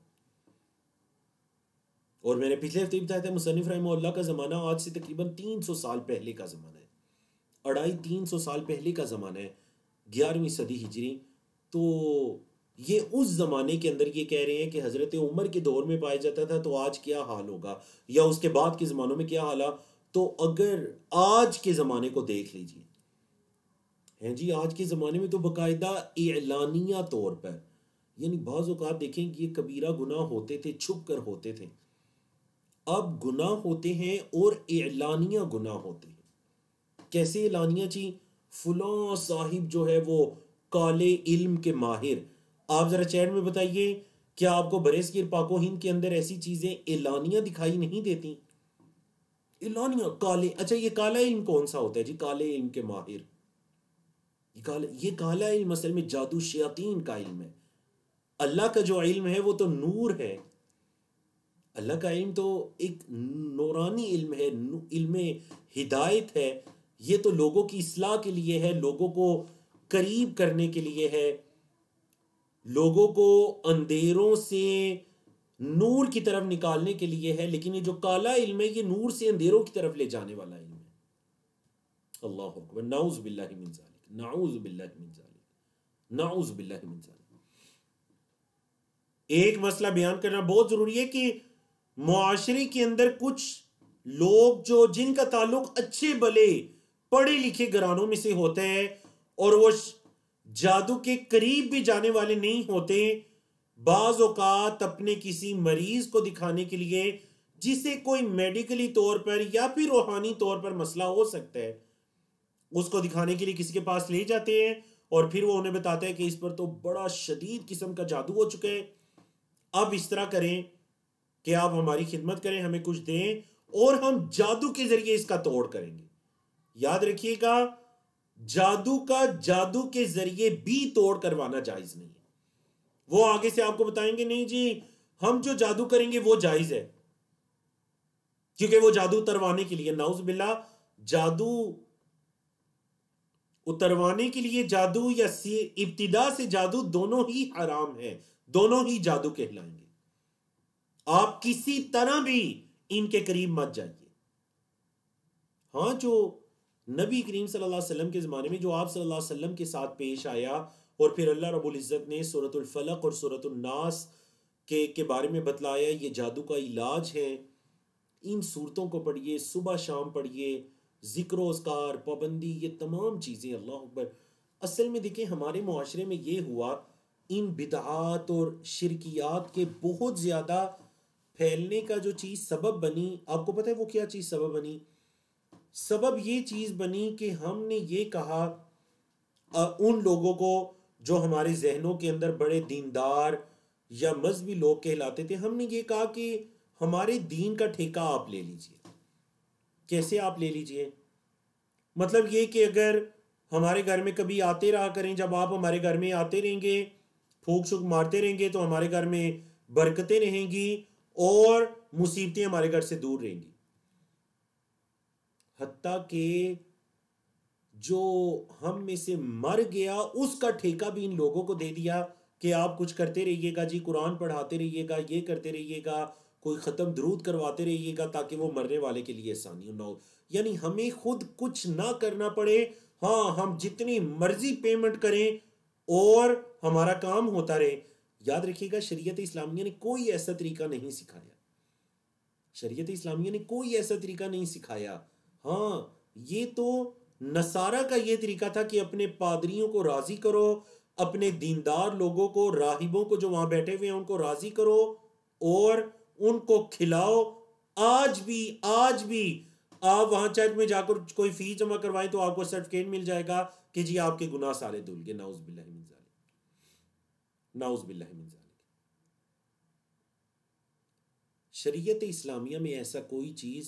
और मैंने पिछले हफ्ते बताया था मुसन्निफ रहमतुल्लाह का ज़माना आज से तकरीबन 300 साल पहले का ज़माना है, 250-300 साल पहले का ज़माना है, 11वीं सदी हिजरी। तो ये उस ज़माने के अंदर ये कह रहे हैं कि हज़रत उमर के दौर में पाया जाता था, तो आज क्या हाल होगा, या उसके बाद के ज़मानों में क्या हाल। तो अगर आज के ज़माने को देख लीजिए, हैं जी, आज के ज़माने में तो बाकायदा एलानिया तौर पर, यानी बाज़ औक़ात देखें कि ये कबीरा गुनाह होते थे, छुप कर होते थे, अब गुनाह होते हैं और एलानिया गुनाह होते हैं। कैसे एलानिया जी? फुलां साहिब जो है वो काले इल्म के माहिर, आप ज़रा चैट में बताइए, क्या आपको बरेसगिर पाको हिंद के अंदर ऐसी चीज़ें एलानिया दिखाई नहीं देती? एलानिया काले, अच्छा ये काला इल्म कौन सा होता है जी? काले इल्म के माहिर, ये काला इल्म असल में जादू शयातीन का इल्म है। अल्लाह का जो इल्म है वो तो नूर है, अल्लाह का इल्म तो एक नूरानी इल्म है, इल्म हिदायत है। ये तो लोगों की इस्लाह के लिए है, लोगों को करीब करने के लिए है, लोगों को अंधेरों से नूर की तरफ निकालने के लिए है। लेकिन ये जो काला इल्म है ये नूर से अंधेरों की तरफ ले जाने वाला इल्म है। अल्लाह अकबर, नाउज़ बिल्लाहि मिन ज़ालिक, नाउज़ बिल्लाहि मिन ज़ालिक, नाउज़ बिल्लाहि मिन ज़ालिक। एक मसला बयान करना बहुत जरूरी है कि मुआशरे के अंदर कुछ लोग जो जिनका ताल्लुक अच्छे भले पढ़े लिखे घरानों में से होते हैं और वो जादू के करीब भी जाने वाले नहीं होते, बाज औकात अपने किसी मरीज को दिखाने के लिए, जिसे कोई मेडिकली तौर पर या फिर रूहानी तौर पर मसला हो सकता है, उसको दिखाने के लिए किसी के पास ले जाते हैं और फिर वो उन्हें बताते हैं कि इस पर तो बड़ा शदीद किस्म का जादू हो चुका है, अब इस तरह करें कि आप हमारी खिदमत करें, हमें कुछ दें और हम जादू के जरिए इसका तोड़ करेंगे। याद रखिएगा, जादू का जादू के जरिए भी तोड़ करवाना जायज नहीं है। वो आगे से आपको बताएंगे नहीं जी हम जो जादू करेंगे वो जायज है, क्योंकि वो जादू उतरवाने के लिए, नाउज़ बिल्लाह, जादू उतरवाने के लिए जादू या इब्तिदा से जादू दोनों ही हराम है, दोनों ही जादू कहलाएंगे। आप किसी तरह भी इनके करीब मत जाइए। हाँ, जो नबी करीम सल्लल्लाहु अलैहि वसल्लम के ज़माने में जो आप सल्लल्लाहु अलैहि वसल्लम के साथ पेश आया और फिर अल्लाह रब्बुल इज़्ज़त ने सूरतुल फलक और सूरतुल नास के बारे में बतलाया, ये जादू का इलाज है, इन सूरतों को पढ़िए, सुबह शाम पढ़िए, ज़िक्र अस्कार, पाबंदी, ये तमाम चीज़ें। अल्लाह अकबर। असल में देखिए हमारे मुआशरे में ये हुआ, इन बिदआत और शिरकियात के बहुत ज़्यादा फैलने का जो चीज़ सबब बनी, आपको पता है वो क्या चीज़ सबब बनी? सबब ये चीज़ बनी कि हमने ये कहा उन लोगों को जो हमारे जहनों के अंदर बड़े दीनदार या मजहबी लोग कहलाते थे, हमने ये कहा कि हमारे दीन का ठेका आप ले लीजिए। कैसे आप ले लीजिए? मतलब ये कि अगर हमारे घर में कभी आते रहा करें, जब आप हमारे घर में आते रहेंगे, फूक शुक मारते रहेंगे, तो हमारे घर में बरकतें रहेंगी और मुसीबतें हमारे घर से दूर रहेंगी। हत्ता कि जो हम में से मर गया उसका ठेका भी इन लोगों को दे दिया कि आप कुछ करते रहिएगा जी, कुरान पढ़ाते रहिएगा, ये करते रहिएगा, कोई ख़त्म दरूद करवाते रहिएगा, ताकि वो मरने वाले के लिए आसानी ना हो। यानी हमें खुद कुछ ना करना पड़े, हाँ हम जितनी मर्जी पेमेंट करें और हमारा काम होता रहे। याद रखिएगा, शरीयत इस्लामिया ने कोई ऐसा तरीका नहीं सिखाया, शरीयत इस्लामिया ने कोई ऐसा तरीका नहीं सिखाया। हाँ, ये तो नसारा का ये तरीका था कि अपने पादरियों को राजी करो, अपने दीनदार लोगों को, राहिबों को जो वहां बैठे हुए हैं उनको राजी करो और उनको खिलाओ। आज भी आप वहां चर्च में जाकर कोई फीस जमा करवाएं तो आपको सर्टिफिकेट मिल जाएगा कि जी आपके गुनाह सारे धुल गए। नाउज़ बिल्लाहि मिन ज़ालिक, नाउज़ बिल्लाहि मिन ज़ालिक। शरीयत इस्लामिया में ऐसा कोई चीज़,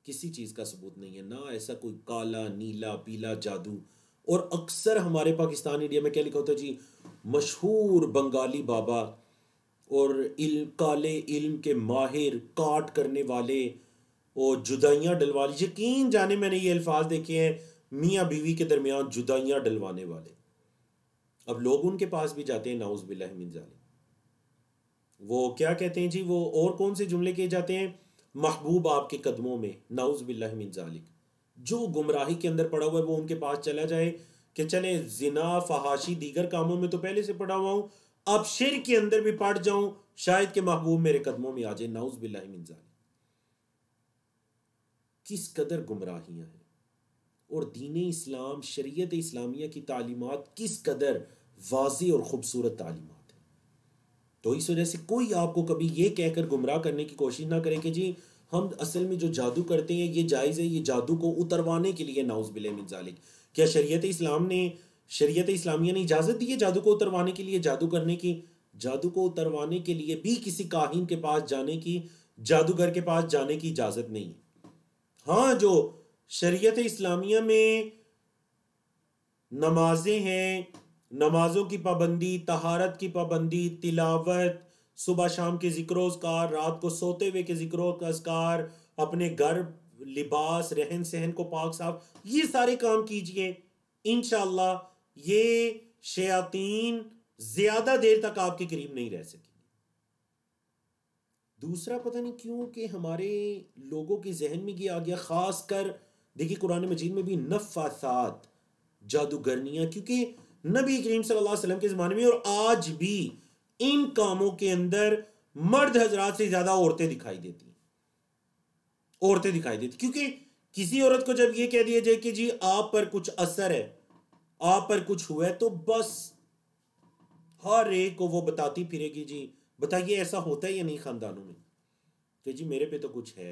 किसी चीज़ का सबूत नहीं है, ना ऐसा कोई काला नीला पीला जादू। और अक्सर हमारे पाकिस्तान इंडिया में क्या लिखा होता है जी, मशहूर बंगाली बाबा और काले इल्म के माहिर, काट करने वाले और जुदाइयाँ डलवाने, यकीन जाने मैंने ये अल्फाज देखे हैं, मियाँ बीवी के दरमियान जुदाइयाँ डलवाने वाले। अब लोग उनके पास भी जाते हैं, नाउज़ बिल्लाहि मिन ज़ालिक। वो क्या कहते हैं जी, वो और कौन से जुमले किए जाते हैं, महबूब आपके कदमों में, नाउज़ बिल्लाहि मिन ज़ालिक। जो गुमराही के अंदर पड़ा हुआ है वो उनके पास चला जाए कि चले जिना फहाशी दीगर कामों में तो पहले से पड़ा हुआ हूं, अब शिर्क के अंदर भी पड़ जाऊं, शायद के महबूब मेरे कदमों में आ जाए, नाउज़ बिल्लाहि मिन ज़ालिक। किस कदर गुमराहियां हैं। और दीन इस्लाम, शरीयत इस्लामिया की तालीमात किस कदर वाज़ी और ख़ूबसूरत तालीमात है। तो इस वजह से कोई आपको कभी ये कहकर गुमराह करने की कोशिश ना करे कि जी हम असल में जो जादू करते हैं ये जायज़ है, ये जादू को उतरवाने के लिए, नाउज़ बिल्लाहि मिन ज़ालिक। क्या शरीयत इस्लामिया ने इजाज़त दी है जादू को उतरवाने के लिए, जादू करने की? जादू को उतरवाने के लिए भी किसी काहिन के पास जाने की, जादूगर के पास जाने की इजाज़त नहीं है। हाँ, जो शरीयत इस्लामिया में नमाजें हैं, नमाजों की पाबंदी, तहारत की पाबंदी, तिलावत, सुबह शाम के ज़िक्र अस्कार, रात को सोते हुए के ज़िक्र अस्कार, अपने घर लिबास रहन सहन को पाक साफ, ये सारे काम कीजिए, इंशाअल्लाह ये शयातीन ज्यादा देर तक आपके करीब नहीं रह सकेंगे। दूसरा, पता नहीं क्यों कि हमारे लोगों के जहन में ये आ गया, खास कर देखिए कुरान मजीद में भी नफ़ासात, जादूगरनियां, क्योंकि नबी करीम सल्लल्लाहु अलैहि वसल्लम के ज़माने में और आज भी इन कामों के अंदर मर्द हजरात से ज़्यादा औरतें दिखाई देती, क्योंकि किसी औरत को जब ये कह दिया जाए कि जी आप पर कुछ असर है, आप पर कुछ हुआ है, तो बस हर एक को वो बताती फिरेगी, जी बताइए ऐसा होता है या नहीं खानदानों में, कि जी मेरे पे तो कुछ है।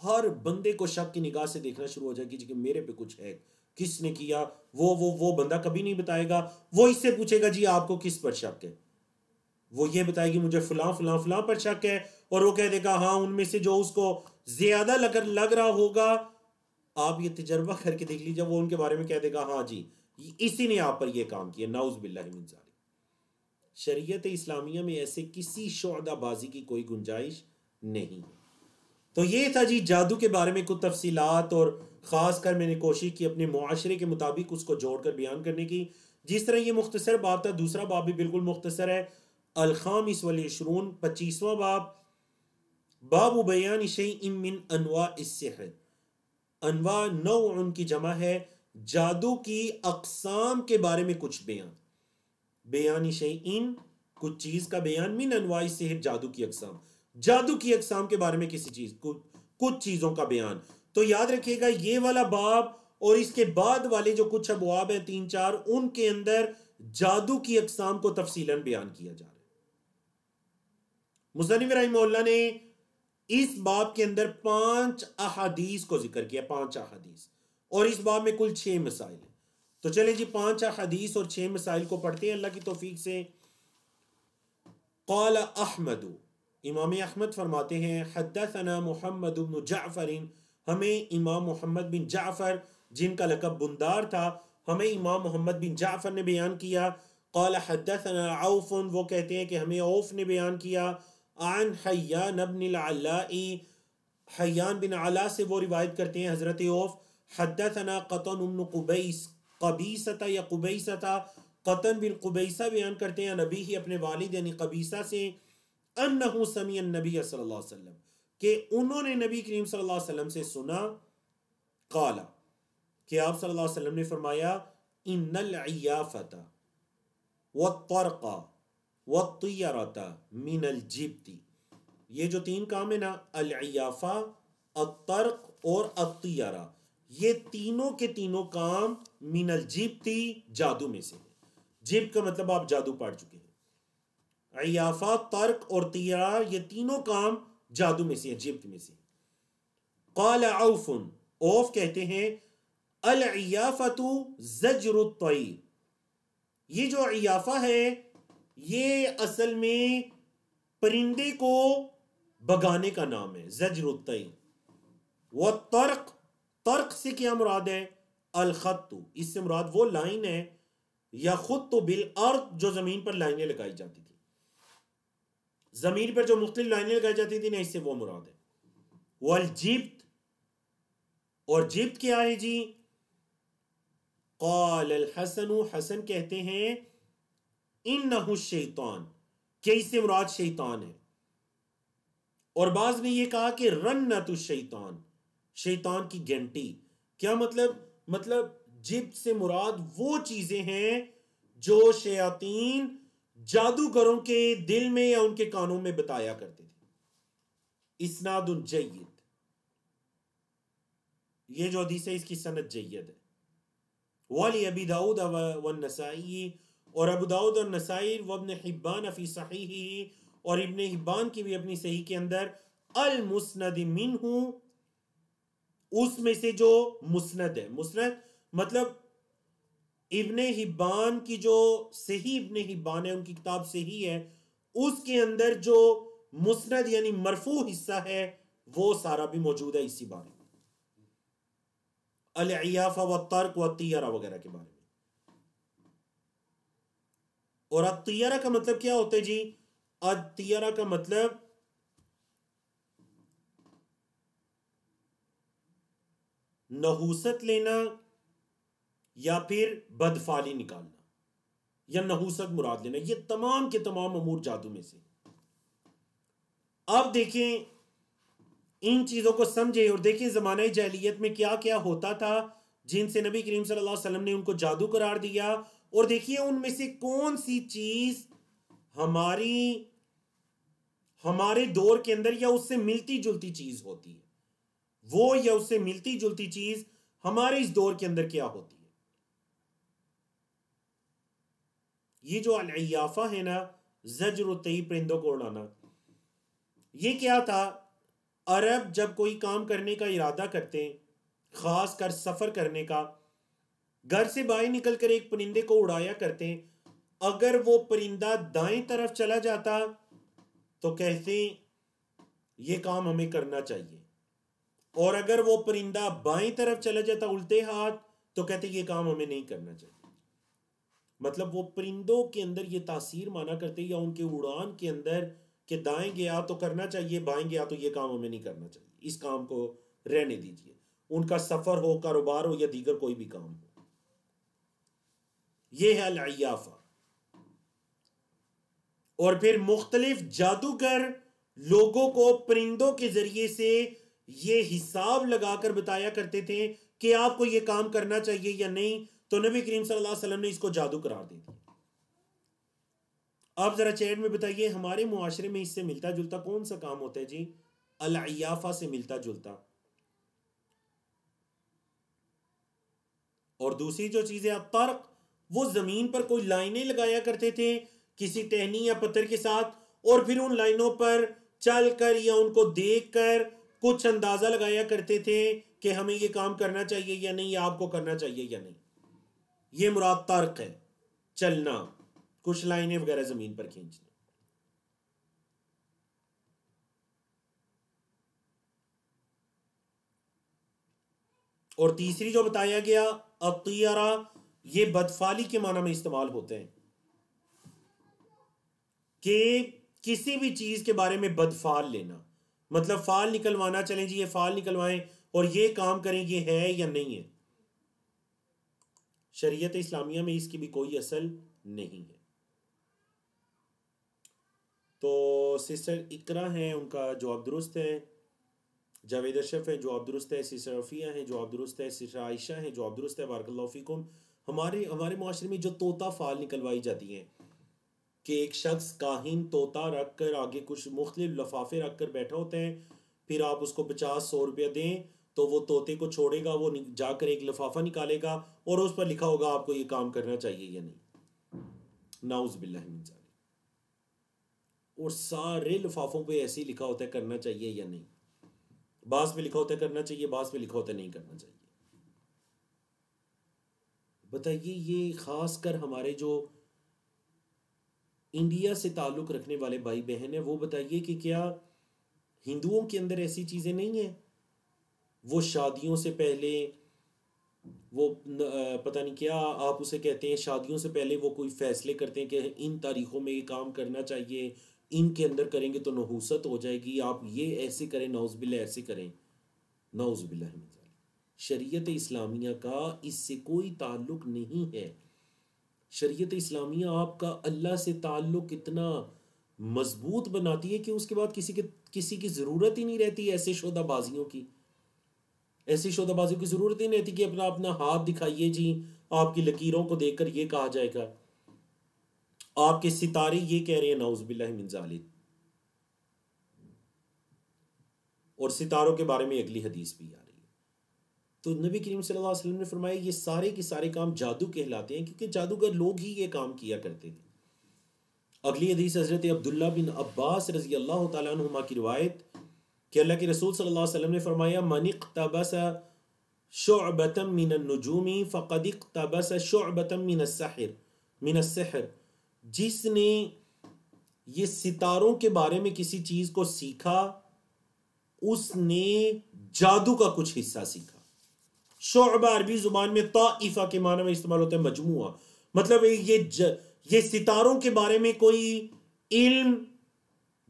हर बंदे को शक की निगाह से देखना शुरू हो जाएगी जी कि मेरे पे कुछ है, किसने किया? वो बंदा कभी नहीं बताएगा। वो इससे पूछेगा जी आपको किस पर शक है, वो ये बताएगी मुझे फलां फलां फलां पर शक है, और वो कह देगा हाँ उनमें से जो उसको ज्यादा लग रहा होगा, आप ये तजर्बा करके देख लीजिए, वो उनके बारे में कह देगा हाँ जी इसी ने आप पर ये काम किया, नाउज़ बिल्लाहि मिन ज़ालिक। शरीयत इस्लामिया में ऐसे किसी शोअदाबाजी की कोई गुंजाइश नहीं है। तो ये था जी जादू के बारे में कुछ तफसीलात, और ख़ास कर मैंने कोशिश की अपने मुआशरे के मुताबिक उसको जोड़कर बयान करने की। जिस तरह ये मुख्तसर बाब था, दूसरा बाब भी बिल्कुल मुख्तसर है, अल-खामिस वल इशरून, 25वां बाब, बाब बयान शैइन मिन अनवाइस सिहर। अनवा नौ उनकी जमा है, जादू की अक़साम के बारे में कुछ बयान। बयान शैइन, कुछ चीज का बयान, मिन अनवाइस सिहर, जादू की अक़साम, जादू की अक़साम के बारे में किसी चीज कुछ चीजों का बयान। तो याद रखिएगा ये वाला बाब और इसके बाद वाले जो कुछ अबवाब हैं 3-4, उनके अंदर जादू की अक़साम को तफसीलन बयान किया जा रहा है। मुसन्निफ़ रहमहुल्लाह ने इस बाब के अंदर 5 अहादीस को जिक्र किया, 5 अहादीस, और इस बाब में कुल 6 मसाइल हैं। तो चले जी 5 अहादीस और 6 मसाइल को पढ़ते हैं अल्लाह की तौफीक से। क़ाल अहमद, इमाम अहमद फरमाते हैं, हद्दसना मुहम्मद बिन जाफ़र, हमें इमाम मोहम्मद बिन जाफ़र जिनका लक़ब बुंदार था, हमें इमाम मोहम्मद बिन जाफ़र ने बयान किया। क़ाल हद्दसना औफ़, वो कहते हैं कि हमें औफ़ ने बयान किया। आन हय्यान इब्न अल-अलाई, हय्यान बिन अला से वो रिवायत करते हैं हज़रत औफ़। हद्दसना क़तन इब्न क़ुबैस, क़बीसता या क़ुबैसता, क़तन बिन क़ुबैसा बयान करते हैं नबी ही अपने वालिद यानी क़बीसा से, अन्नहु समिअ नबी सल्लल्लाहु अलैहि वसल्लम, कि उन्होंने नबी करीम सल्लल्लाहु अलैहि वसल्लम से सुना, क़ाला, कि आप सल्लल्लाहु अलैहि वसल्लम ने फरमाया, इन्नल इयाफ़ता वत्तरक़ा वत्तियरता मिनल जिब्ती, ये जो 3 काम है ना, अल इयाफ़ा, अत्तर्क और अत्तियरा, ये तीनों के तीनों काम मिनल जिब्ती, जादू में से है। जिब का मतलब आप जादू पढ़ चुके हैं। इयाफ़ा, तर्क और तियरा, ये तीनों काम जादू में से है, जिब्त में से। क़ाल औफ़ुन, औफ़ कहते हैं, अल इयाफ़तु ज़ज्रुत तय्र, ये जो इयाफ़ा है ये असल में परिंदे को भगाने का नाम है ज़ज्रुत्तई। वह तर्क, तर्क से क्या मुराद है? अल खत्तु, इससे मुराद वो लाइन है, या खुद तो बिल अर्द, जो जमीन पर लाइनें लगाई जाती थी, जमीन पर जो मुख्तलिफ लाइनें लगाई जाती थी ना, इससे वो मुराद है। वल जिब्त, और जिब्त क्या है जी? क़ाल अल हसन, हसन कहते हैं इन्नहु शैतान, कि इससे मुराद शैतान है। और बाज़ में ये कहा कि रन्नतु शैतान, शैतान की घंटी। क्या मतलब जिब्त से मुराद वो चीजें हैं जो शयातीन जादूगरों के दिल में या उनके कानों में बताया करते थे। इस्नादुन जय्यद, ये जो हदीस है इसकी सनद जय्यद है। वाली अबी दाऊद व नसाई, और अबू दाऊद और नसाई व इब्न हिब्बान फी सहीही, और इब्न हिब्बान की भी अपनी सही के अंदर अल मुस्नद मिन्हु, उसमें से जो मुस्नद है। मुस्नद मतलब इब्ने हिब्बान की जो सही इब्ने हिब्बान है, उनकी किताब सही है, उसके अंदर जो मुस्नद यानी मरफू हिस्सा है वो सारा भी मौजूद है इसी बारे में, अल-इयाफा व तर्क व तियरा वगैरह के बारे में। और अतियरा का मतलब क्या होता है जी? अतियरा का मतलब नहूसत लेना या फिर बदफाली निकालना, या नहूसत मुराद लेना, ये तमाम के तमाम अमूर जादू में से। अब देखें, इन चीजों को समझे और देखें जमाने जाहिलियत में क्या क्या होता था जिनसे नबी करीम सल्लल्लाहु अलैहि वसल्लम ने उनको जादू करार दिया। और देखिए उनमें से कौन सी चीज हमारे दौर के अंदर या उससे मिलती जुलती चीज होती है, वो या उससे मिलती जुलती चीज हमारे इस दौर के अंदर क्या होती है। ये जो अल-इयाफा है ना, ज़ज्रुत्तई, परिंदों को उड़ाना, ये क्या था? अरब जब कोई काम करने का इरादा करते हैं, खास कर सफर करने का, घर से बाहर निकलकर एक परिंदे को उड़ाया करते हैं। अगर वो परिंदा दाएं तरफ चला जाता तो कहते ये काम हमें करना चाहिए, और अगर वो परिंदा बाएं तरफ चला जाता उल्टे हाथ तो कहते ये काम हमें नहीं करना चाहिए। मतलब वो परिंदों के अंदर ये तासीर माना करते, या उनके उड़ान के अंदर, कि दाएं गया तो करना चाहिए, बाएं गया तो ये काम हमें नहीं करना चाहिए, इस काम को रहने दीजिए। उनका सफर हो, कारोबार हो, या दीगर कोई भी काम हो। ये है अल-इयाफा। और फिर मुख्तलिफ जादूगर लोगों को परिंदों के जरिए से ये हिसाब लगाकर बताया करते थे कि आपको ये काम करना चाहिए या नहीं। तो नबी करीम सल्लल्लाहु अलैहि वसल्लम ने इसको जादू करार दे दिया। आप जरा चैट में बताइए, हमारे मुआशरे में इससे मिलता जुलता कौन सा काम होता है जी? अल-इयाफा से मिलता जुलता। और दूसरी जो चीज है तर्क, वो जमीन पर कोई लाइनें लगाया करते थे किसी टहनी या पत्थर के साथ, और फिर उन लाइनों पर चलकर या उनको देखकर कुछ अंदाजा लगाया करते थे कि हमें ये काम करना चाहिए या नहीं, या आपको करना चाहिए या नहीं। ये मुराद तर्क है, चलना, कुछ लाइनें वगैरह जमीन पर खींचना। और तीसरी जो बताया गया अतियरा, ये बदफाली के माना में इस्तेमाल होते हैं, कि किसी भी चीज के बारे में बदफाल लेना, मतलब फाल निकलवाना, चलें जी ये फाल निकलवाएं और ये काम करें, ये है या नहीं है। शरीयत इस्लामिया में इसकी भी कोई असल नहीं है। तो सिस्टर इकरा हैं, उनका जवाब दुरुस्त है। जावेद अशरफ है, जवाब दुरुस्त है। सिस्टर रफ़िया है, जवाब दुरुस्त है। सिस्टर आयशा है, जवाब दुरुस्त है। बारकल्लाहु फीकुम। हमारे मुआशरे में जो तोता फाल निकलवाई जाती हैं, कि एक शख्स काहिन तोता रख कर आगे कुछ मुख्तलिफ लफाफे रख कर बैठा होते हैं, फिर आप उसको 50-100 रुपया दें तो वो तोते को छोड़ेगा, वो जाकर एक लिफाफा निकालेगा और उस पर लिखा होगा आपको ये काम करना चाहिए या नहीं। नाउज़ बिल्लाहि मिन ज़ालिक। और सारे लिफाफों पे ऐसे ही लिखा होता है करना चाहिए या नहीं। बास में लिखा होता है करना चाहिए, बास में लिखा होता है नहीं करना चाहिए। बताइए, ये खास कर हमारे जो इंडिया से ताल्लुक़ रखने वाले भाई बहन है, वो बताइए कि क्या हिंदुओं के अंदर ऐसी चीज़ें नहीं है। वो शादियों से पहले वो पता नहीं क्या आप उसे कहते हैं, शादियों से पहले वो कोई फैसले करते हैं कि इन तारीखों में ये काम करना चाहिए, इनके अंदर करेंगे तो नहूसत हो जाएगी, आप ये ऐसे करें, नाउज़ुबिल्लाह ऐसे करें। नाउज़ुबिल्लाह मिन ज़ालिक। शरीयत इस्लामिया का इससे कोई ताल्लुक नहीं है। शरीयत इस्लामिया आपका अल्लाह से ताल्लुक इतना मजबूत बनाती है कि उसके बाद किसी की ज़रूरत ही नहीं रहती ऐसे शोदाबाजियों की। ऐसी शोदाबाजियों की ज़रूरत ही नहीं रहती कि अपना अपना हाथ दिखाइए जी, आपकी लकीरों को देखकर ये कहा जाएगा, आपके सितारे ये कह रहे हैं, नाउज़ुबिल्लाह मिन ज़ालिक। और सितारों के बारे में अगली हदीस भी आ रही है। तो नबी करीम सल्लल्लाहु अलैहि वसल्लम ने फरमाया ये सारे के सारे काम जादू कहलाते हैं, क्योंकि जादूगर लोग ही ये काम किया करते थे। अगली हदीस हज़रत अब्दुल्ला बिन अब्बास रज़ी अल्लाह तआला अन्हुमा की रिवायत कि अल्लाह के रसूल सल्लल्लाहु अलैहि वसल्लम ने फरमाया मन इक़्तबस शुअबतम मिनन नुजूमी फ़क़द इक़्तबस शुअबतम मिनस सिहर। जिसने ये सितारों के बारे में किसी चीज को सीखा उसने जादू का कुछ हिस्सा सीखा। शुअबा अरबी जुबान में ताइफा के माने में इस्तेमाल होता है, मजमुआ। मतलब ये सितारों के बारे में कोई इल्म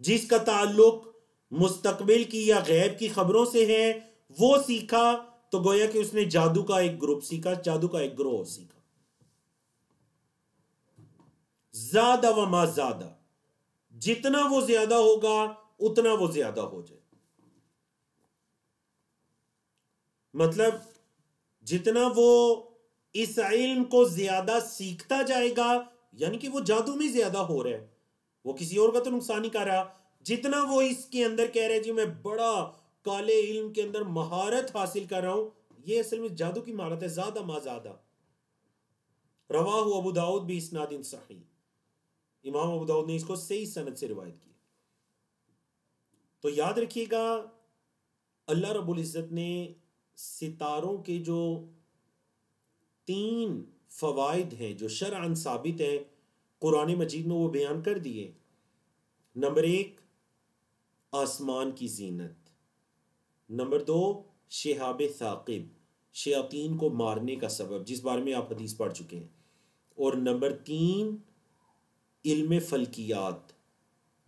जिसका ताल्लुक मुस्तकबिल की या गैब की खबरों से है, वो सीखा, तो गोया कि उसने जादू का एक ग्रुप सीखा, जादू का एक ग्रोह सीखा। ज्यादा व मा ज्यादा, जितना वो ज्यादा होगा उतना वो ज्यादा हो जाए। मतलब जितना वो इस इल्म को ज्यादा सीखता जाएगा, यानी कि वो जादू में ज्यादा हो रहा है, वो किसी और का तो नुकसान नहीं कर रहा। जितना वो इसके अंदर कह रहे हैं जी मैं बड़ा काले इल्म के अंदर महारत हासिल कर रहा हूं, ये असल में जादू की महारत है। ज्यादा मा ज्यादा। रवाहु अबू दाऊद भी इस्नादिन सही, इमाम अबू दाऊद ने इसको सही सनद से रिवायत की। तो याद रखिएगा अल्लाह रब्बुल इज्जत ने सितारों के जो 3 फवाइद हैं जो शरअन साबित हैं कुरान मजीद में, वो बयान कर दिए। नंबर 1 आसमान की जीनत, नंबर 2 शिहाब साकिब, शयातीन को मारने का सबब, जिस बारे में आप हदीस पढ़ चुके हैं, और नंबर 3 इल्म फल्कियात,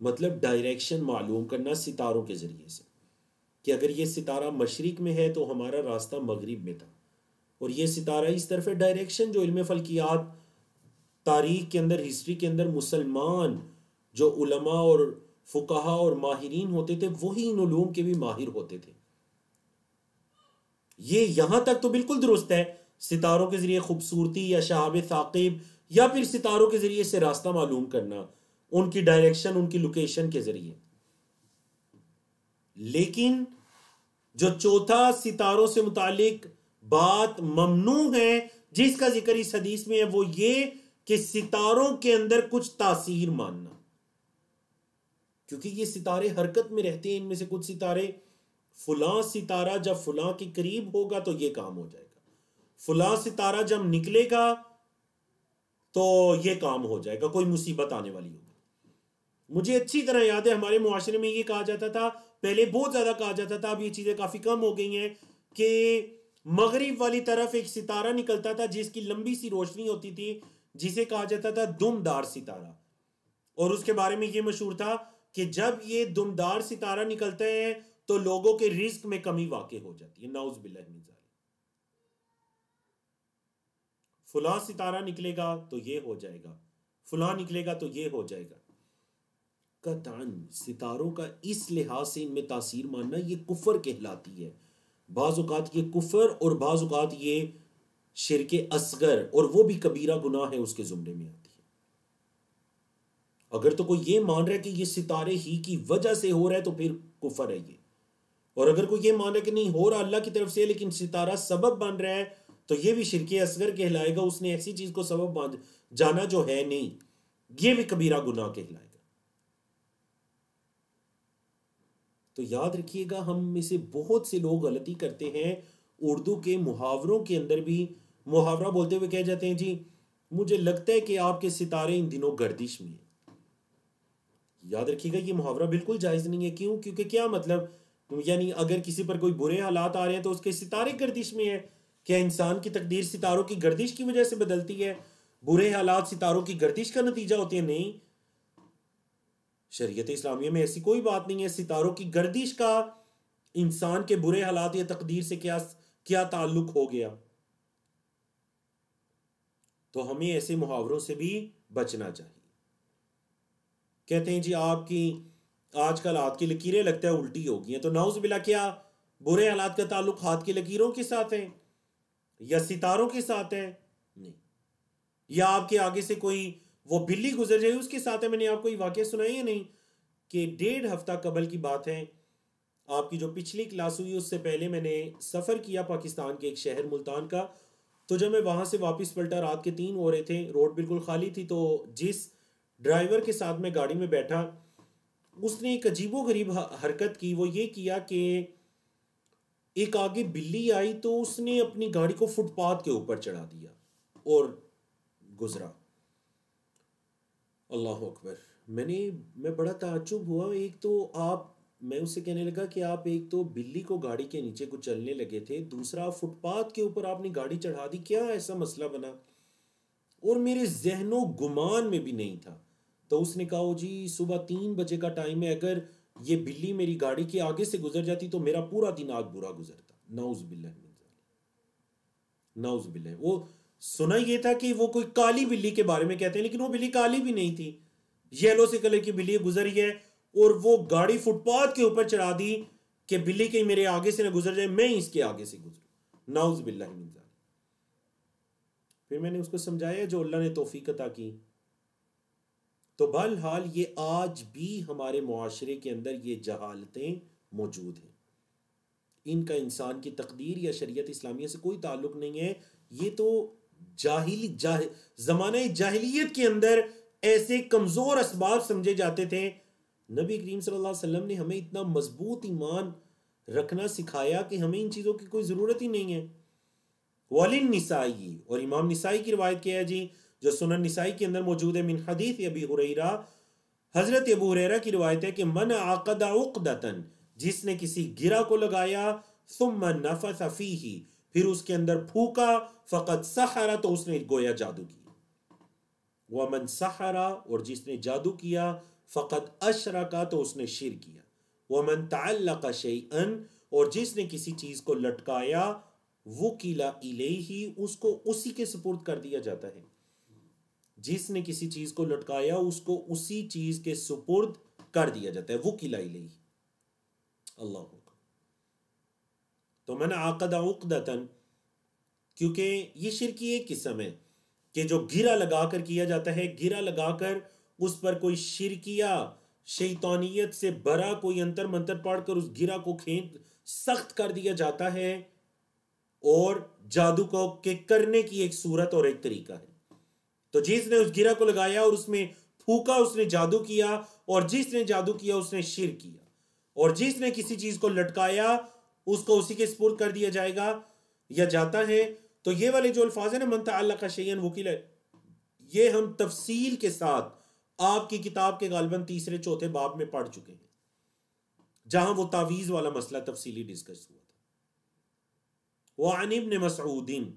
मतलब डायरेक्शन मालूम करना सितारों के जरिए से, कि अगर ये सितारा मशरिक में है तो हमारा रास्ता मगरिब में था, और ये सितारा इस तरफ है। डायरेक्शन जो इल्म फल्कियात, तारीख के अंदर, हिस्ट्री के अंदर मुसलमान जो उलमा और फुकाहा और माहिरीन होते थे वही इन उलूम के भी माहिर होते थे। ये यहां तक तो बिल्कुल दुरुस्त है, सितारों के जरिए खूबसूरती या शहाब साकिब या फिर सितारों के जरिए से रास्ता मालूम करना, उनकी डायरेक्शन, उनकी लोकेशन के जरिए। लेकिन जो चौथा सितारों से मुतालिक बात ममनू है जिसका जिक्र इस हदीस में है, वो ये कि सितारों के अंदर कुछ तासीर मानना, क्योंकि ये सितारे हरकत में रहते हैं। इनमें से कुछ सितारे, फुलां सितारा जब फुलां के करीब होगा तो ये काम हो जाएगा, फुलां सितारा जब निकलेगा तो ये काम हो जाएगा, कोई मुसीबत आने वाली होगी। मुझे अच्छी तरह याद है हमारे मुआशरे में ये कहा जाता था, पहले बहुत ज्यादा कहा जाता था, अब ये चीजें काफी कम हो गई हैं, कि मगरिब वाली तरफ एक सितारा निकलता था जिसकी लंबी सी रोशनी होती थी, जिसे कहा जाता था दुमदार सितारा। और उसके बारे में ये मशहूर था कि जब ये दुमदार सितारा निकलते हैं तो लोगों के रिस्क में कमी वाक़ई हो जाती है। नाउज़ुबिल्लाह मिन ज़ालिक। फुला सितारा निकलेगा तो ये हो जाएगा, फुला निकलेगा तो ये हो जाएगा। कतअन सितारों का इस लिहाज से इनमें तासीर मानना ये कुफर कहलाती है। बाज़ औक़ात ये कुफर और बाज़ औक़ात ये शिरके असगर, और वो भी कबीरा गुनाह है, उसके जुमरे में आती है। अगर तो कोई ये मान रहा है कि ये सितारे ही की वजह से हो रहा है तो फिर कुफर है ये, और अगर कोई ये मान रहा है कि नहीं हो रहा अल्लाह की तरफ से लेकिन सितारा सबब बन रहा है तो ये भी शिरके असगर कहलाएगा। उसने ऐसी चीज को सबब जाना जो है नहीं, ये भी कबीरा गुनाह कहलाएगा। तो याद रखिएगा हम में से बहुत से लोग गलती करते हैं, उर्दू के मुहावरों के अंदर भी मुहावरा बोलते हुए कह जाते हैं जी मुझे लगता है कि आपके सितारे इन दिनों गर्दिश में है। याद रखिएगा ये मुहावरा बिल्कुल जायज़ नहीं है। क्यों? क्योंकि क्या मतलब, यानी अगर किसी पर कोई बुरे हालात आ रहे हैं तो उसके सितारे गर्दिश में है। क्या इंसान की तकदीर सितारों की गर्दिश की वजह से बदलती है? बुरे हालात सितारों की गर्दिश का नतीजा होते हैं? नहीं, शरीयत इस्लामिया में ऐसी कोई बात नहीं है। सितारों की गर्दिश का इंसान के बुरे हालात या तकदीर से क्या क्या ताल्लुक हो गया? तो हमें ऐसे मुहावरों से भी बचना चाहिए। कहते हैं जी आपकी आजकल हाथ की लकीरें लगता है उल्टी हो गई हैं, तो नाउज़ बिल्ला क्या बुरे हालात का ताल्लुक हाथ की लकीरों के साथ है या सितारों के साथ है? नहीं। या आपके आगे से कोई वो बिल्ली गुजर जाए उसके साथ है? मैंने आपको ये वाकया सुनाई है नहीं कि 1.5 हफ्ता कबल की बात है, आपकी जो पिछली क्लास हुई उससे पहले मैंने सफ़र किया पाकिस्तान के एक शहर मुल्तान का। तो जब मैं वहाँ से वापस पलटा, रात के 3 हो रहे थे, रोड बिल्कुल खाली थी, तो जिस ड्राइवर के साथ मैं गाड़ी में बैठा उसने एक अजीबोगरीब हरकत की। वो ये किया कि एक आगे बिल्ली आई तो उसने अपनी गाड़ी को फुटपाथ के ऊपर चढ़ा दिया और गुजरा। अल्लाह अकबर। मैं बड़ा ताज्जुब हुआ। एक तो मैं उससे कहने लगा कि आप एक तो बिल्ली को गाड़ी के नीचे को चलने लगे थे, दूसरा फुटपाथ के ऊपर आपने गाड़ी चढ़ा दी, क्या ऐसा मसला बना? और मेरे जहनो गुमान में भी नहीं था। तो उसने कहा, ओ जी सुबह 3 बजे का टाइम है, अगर ये बिल्ली मेरी गाड़ी के आगे से गुजर जाती तो मेरा पूरा दिन आज बुरा गुजरता। नाउज़ बिल्लाह मिन ज़ालिक, नाउज़ बिल्लाह। वो सुना ये था कि वो कोई काली बिल्ली के बारे में कहते हैं, लेकिन वो बिल्ली काली भी नहीं थी, येलो से कलर की बिल्ली गुजरी है और वो गाड़ी फुटपाथ के ऊपर चढ़ा दी कि बिल्ली कहीं मेरे आगे से ना गुजर जाए, मैं इसके आगे से गुजरूं। नाउज़ बिल्लाह मिन ज़ालिक। फिर मैंने उसको समझाया जो अल्लाह ने तौफीक अता की। तो बहरहाल ये आज भी हमारे मुआशरे के अंदर ये जहालतें मौजूद हैं। इनका इंसान की तकदीर या शरीयत इस्लामिया से कोई ताल्लुक नहीं है। ये तो ज़माने जाहिलियत के अंदर ऐसे कमज़ोर असबाब समझे जाते थे। नबी करीम सल्लल्लाहु अलैहि वसल्लम ने हमें इतना मजबूत ईमान रखना सिखाया कि हमें इन चीज़ों की कोई ज़रूरत ही नहीं है। वालिन निसाई, और इमाम निसाई की रिवायत क्या है जी, जो सुनन निसाई के अंदर मौजूद है, मिन हदीस अबी हुरैरा, हजरत अबू हुरैरा की रिवायत है कि मन आक़दा उक़दतन, जिसने किसी गिरा को लगाया, सुम्मा नफ़स फ़ीही, फिर उसके अंदर फूका, फ़क़द सहरा, तो उसने गोया जादू किया। वमन सहरा, और जिसने जादू किया, फ़क़द अशरका, तो उसने शिर किया। वमन तअल्लक़ शैअन, और जिसने किसी चीज़ को लटकाया, वुकिला इलैही, उसको उसी के सुपुर्द कर दिया जाता है। जिसने किसी चीज को लटकाया उसको उसी चीज के सुपुर्द कर दिया जाता है, वुकिला इलैही। अल्लाह अकबर। तो मैंने आक़दा उक़दतन, क्योंकि ये शिर्क की एक किस्म है कि जो गिरा लगाकर किया जाता है, गिरा लगाकर उस पर कोई शिरकिया शैतानियत से बरा कोई अंतर मंतर पढ़कर उस गिरा को खींच सख्त कर दिया जाता है, और जादू को के करने की एक सूरत और एक तरीका है। तो जिसने उस गिरा को लगाया और उसमें फूका उसने जादू किया, और जिसने जादू किया उसने शिर किया, और जिसने किसी चीज को लटकाया उसको उसी के सुपुर्द कर दिया जाएगा या जाता है। तो ये वाले जो अल्फाज है ना, मन तअल्लक़ शैअन वुकिला, ये हम तफसील के साथ आपकी किताब के गालिबन 3-4 बाब में पढ़ चुके हैं, जहां वो तावीज वाला मसला तफसीली डिस्कस हुआ था। वअन इब्न मसऊदिन,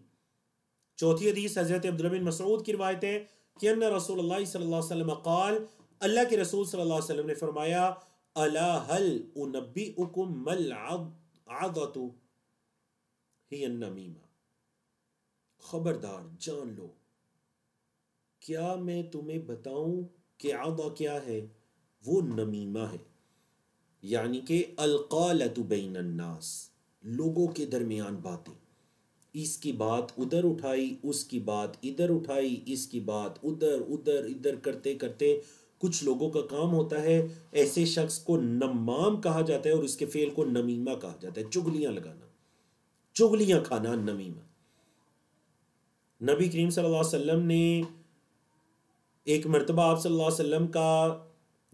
चौथी हदीस हजरत अब्दुल्लाह बिन मसऊद की रिवायत है कि अन्ना रसूलुल्लाह सल्लल्लाहु अलैहि वसल्लम क़ाल, अल्लाह के रसूल सल्लल्लाहु अलैहि वसल्लम ने फरमाया, अला हल उनब्बिउकुम मल आदतु हिय नमीमा, खबरदार जान लो, क्या मैं तुम्हें बताऊं कि आदा क्या है? वो नमीमा है, यानी कि अलक़ालतु बैनन नास, लोगों के दरमियान बातें, इसकी बात उधर उठाई, उसकी बात इधर उठाई, इसकी बात उधर उधर इधर करते करते कुछ लोगों का काम होता है। ऐसे शख्स को नमाम कहा जाता है और इसके फेल को नमीमा कहा जाता है, चुगलियां लगाना, चुगलियां खाना, नमीमा। नबी करीम सल्लल्लाहु अलैहि वसल्लम ने एक मरतबा आप सल्लल्लाहु अलैहि वसल्लम का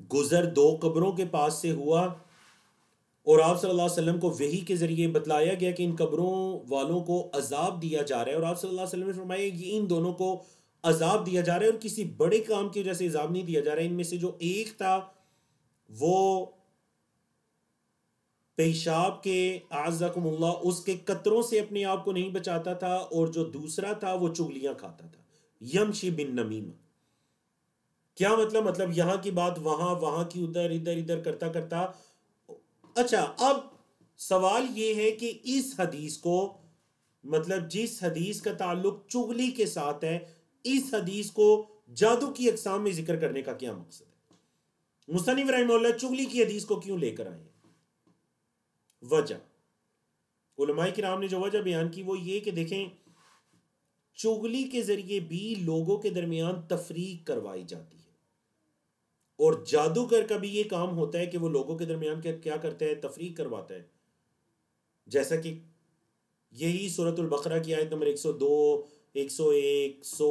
गुजर 2 कब्रों के पास से हुआ, और आप सल्लल्लाहु अलैहि वसल्लम को वही के जरिए बतलाया गया कि इन कब्रों वालों को अजाब दिया जा रहा है, और आप सल्लल्लाहु अलैहि वसल्लम ने फरमाया कि इन दोनों को अजाब दिया जा रहा है, और किसी बड़े काम की वजह से अजाब नहीं दिया जा रहा है। इनमें से जो एक था वो पेशाब के आज़कुमुल्लाह उसके कतरों से अपने आप को नहीं बचाता था, और जो दूसरा था वो चुगलियां खाता था। यमशी बिन नमीमा, क्या मतलब यहां की बात वहां, वहां की उधर, इधर इधर करता करता। अच्छा, अब सवाल ये है कि इस हदीस को, मतलब जिस हदीस का ताल्लुक चुगली के साथ है, इस हदीस को जादू की अकसाम में जिक्र करने का क्या मकसद है? मुसन्निफ रहमतुल्लाह चुगली की हदीस को क्यों लेकर आए? वजह, उलमाए किराम ने जो वजह बयान की वो ये कि देखें, चुगली के जरिए भी लोगों के दरमियान तफरीक करवाई जाती है, और जादूगर का भी ये काम होता है कि वो लोगों के दरमियान क्या करता है, तफरीक करवाता है। जैसा कि यही सूरतुल बकरा की आयत नंबर 102, 101, 100,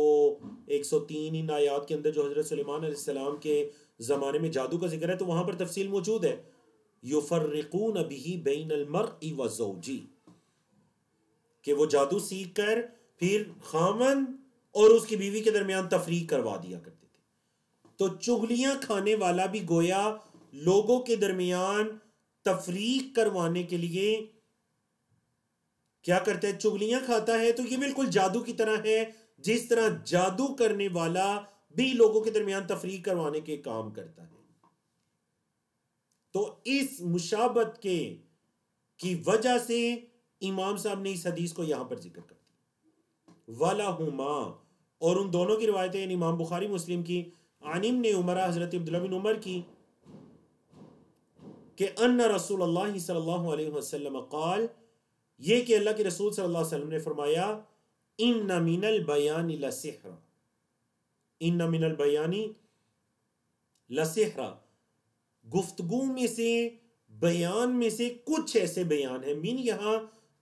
103, इन आयात के अंदर जो हजरत सुलेमान अलैहिस्सलाम के ज़माने में जादू का जिक्र है, तो वहां पर तफसील मौजूद है। युफर्रिकून बिही बैनल मर्इ व ज़ौजी, कि वो जादू सीख कर फिर खामन और उसकी बीवी के दरमियान तफरीक करवा दिया करते थे। तो चुगलियां खाने वाला भी गोया लोगों के दरमियान तफरीक करवाने के लिए क्या करता है, चुगलियां खाता है। तो ये बिल्कुल जादू की तरह है, जिस तरह जादू करने वाला भी लोगों के दरमियान तफरीक करवाने के काम करता है। तो इस मुशाबत के की वजह से इमाम साहब ने इस हदीस को यहां पर जिक्र कर दिया। वाला हुमा, और उन दोनों की रिवायतें इमाम बुखारी मुस्लिम की, आनिम ने उमर, हजरत अब्दुल्लाह बिन उमर की, कि अन्ना रसूलुल्लाह सल्लल्लाहु अलैहि वसल्लम क़ाल, ये कि अल्लाह के रसूल सल्लल्लाहु अलैहि वसल्लम ने फरमाया, इन्ना मिनल बयानी लसिहरा, इन्ना मिनल बयानी लसिहरा, गुफ्तगू में से, बयान में से कुछ ऐसे बयान है, मिन यहां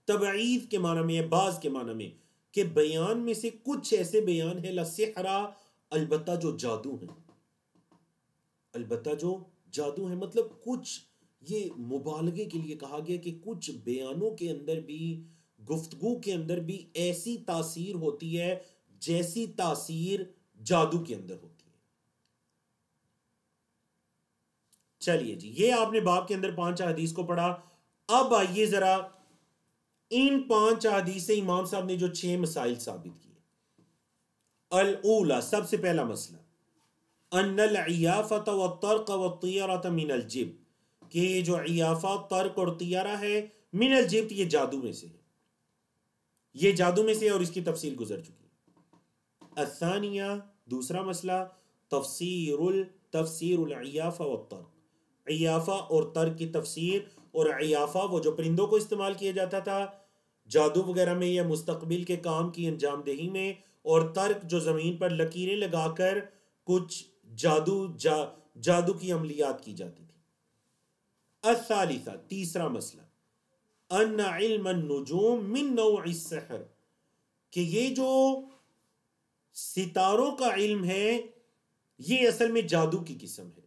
तबईद के माना में है, बाज के माना में, कि बयान में से कुछ ऐसे बयान है, लसिहरा, अलबत्ता जो जादू है, अलबत्ता जो जादू है, मतलब कुछ, ये मुबालगे के लिए कहा गया कि कुछ बयानों के अंदर भी, गुफ्तगू के अंदर भी ऐसी तासीर होती है जैसी तासीर जादू के अंदर होती है। चलिए जी, ये आपने बाब के अंदर 5 हदीस को पढ़ा। अब आइए जरा इन 5 हदीस से इमाम साहब ने जो 6 मसाइल साबित किए। अल ऊला, सबसे पहला मसला, अन्नल इयाफत व तर्क व तियरत मिनल जिब, कि ये जो इयाफा, तर्क और तियारा है, मिनल जिब्त, ये जादू में से है, ये जादू में से है, और इसकी तफसील गुजर चुकी है। असानिया, दूसरा मसला, तफसीरुल इयाफा व तर्क, इयाफा और तर्क की तफसीर। और इयाफा वो जो परिंदों को इस्तेमाल किया जाता था जादू वगैरह में या मुस्तकबिल के काम की अंजामदेही में, और तर्क जो जमीन पर लकीरें लगाकर कुछ जादू की अमलियात की जाती थी। अस्सालिसा, तीसरा मसला, अन्ना इल्मन नुजूम मिन नौइ सिहर, कि ये जो सितारों का इल्म है ये असल में जादू की किस्म है,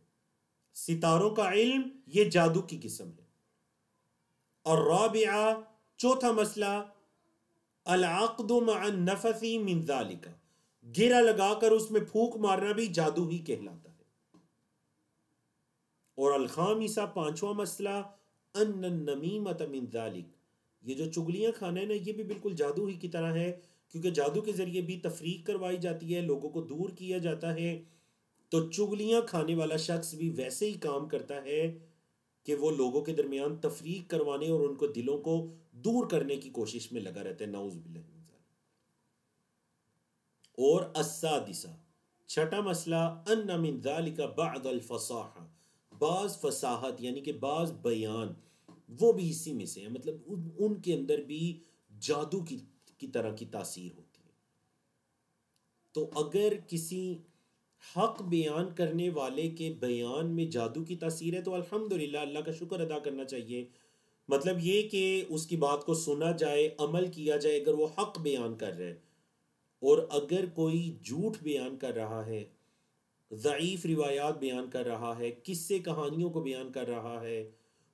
सितारों का इल्म ये जादू की किस्म है। और राबिआ, चौथा मसला, अल अक़्दु मअन नफ़सी मिन ज़ालिका, गिरा लगाकर उसमें फूंक मारना भी जादू ही कहलाता है। और अल खामिसा, पांचवा मसला, अन्न नमीमत मिन ज़ालिक, ये जो चुगलियां खाना है ना, ये भी बिल्कुल जादू ही की तरह है, क्योंकि जादू के जरिए भी तफरीक करवाई जाती है, लोगों को दूर किया जाता है। तो चुगलियां खाने वाला शख्स भी वैसे ही काम करता है कि वो लोगों के दरमियान तफरीक करवाने और उनको दिलों को दूर करने की कोशिश में लगा रहता है, नाउज़ बिल्लाह। और अस्सादिसा, छठा मसला, अन्ना मिन ज़ालिका बअद अल फसाहा, बाज फसाहत यानी कि बाज बयान वो भी इसी में से है, मतलब उनके अंदर भी जादू की तरह की तासीर होती है। तो अगर किसी हक बयान करने वाले के बयान में जादू की तासीर है तो अल्हम्दुलिल्लाह, अल्लाह का शुक्र अदा करना चाहिए। मतलब ये कि उसकी बात को सुना जाए, अमल किया जाए अगर वो हक बयान कर रहे हैं। और अगर कोई झूठ बयान कर रहा है, ज़ईफ़ रिवायात बयान कर रहा है, किस्से कहानियों को बयान कर रहा है,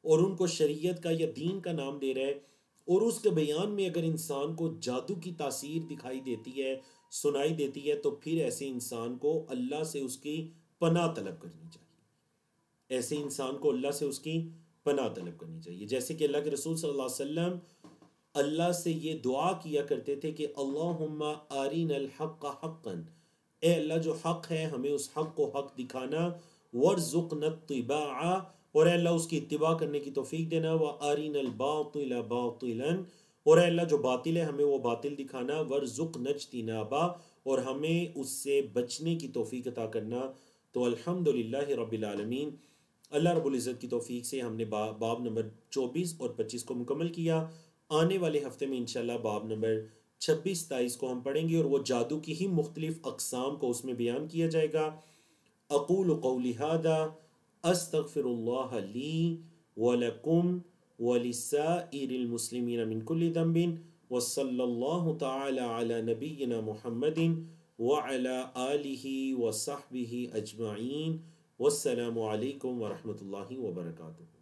और उनको शरीयत का या दीन का नाम दे रहा है, और उसके बयान में अगर इंसान को जादू की तासीर दिखाई देती है, सुनाई देती है, तो फिर ऐसे इंसान को अल्लाह से उसकी पनाह तलब करनी चाहिए। ऐसे इंसान को अल्लाह से उसकी पनाह तलब करनी चाहिए। जैसे कि अल्लाह के रसूल सल्लल्लाहु अलैहि वसल्लम अल्लाह से ये दुआ किया करते थे कि अल्लाहुम्मा आरिनल हक़्क़ हक़्क़न, ए अल्लाह जो हक़ है हमें उस हक़ को हक़ दिखाना, वर्ज़ुक़ना इत्तिबाअ, और ए अल्लाह उसकी इत्तिबा करने की तौफीक देना, व आरिनल बातिला बातिलन, और ए अल्लाह जो बातिल है हमें वो बातिल दिखाना, वर्ज़ुक़ना इज्तिनाबा, और हमें उससे बचने की तौफीक अता करना। तो अल्हम्दुलिल्लाहि रब्बिल आलमीन, अल्लाह रब्बुल इज़्ज़त की तौफीक से हमने बाब नंबर 24 और 25 को मुकम्मल किया। आने वाले हफ्ते में इंशाल्लाह बाब नंबर 26-27 को हम पढ़ेंगे और वो जादू की ही मुख्तलिफ अक़साम को उसमें बयान किया जाएगा। अक़ूलु क़ौली हादा अस्तग़फ़िरुल्लाह ली व लकुम व लिस्साइरिल मुस्लिमीन मिन कुल्लि ज़ंबिन, व सल्लल्लाहु तआला अला नबिय्यिना मुहम्मदिन व अला आलिहि व सहबिहि अजमईन। वस्सलामु अलैकुम व रहमतुल्लाहि व बरकातुहू।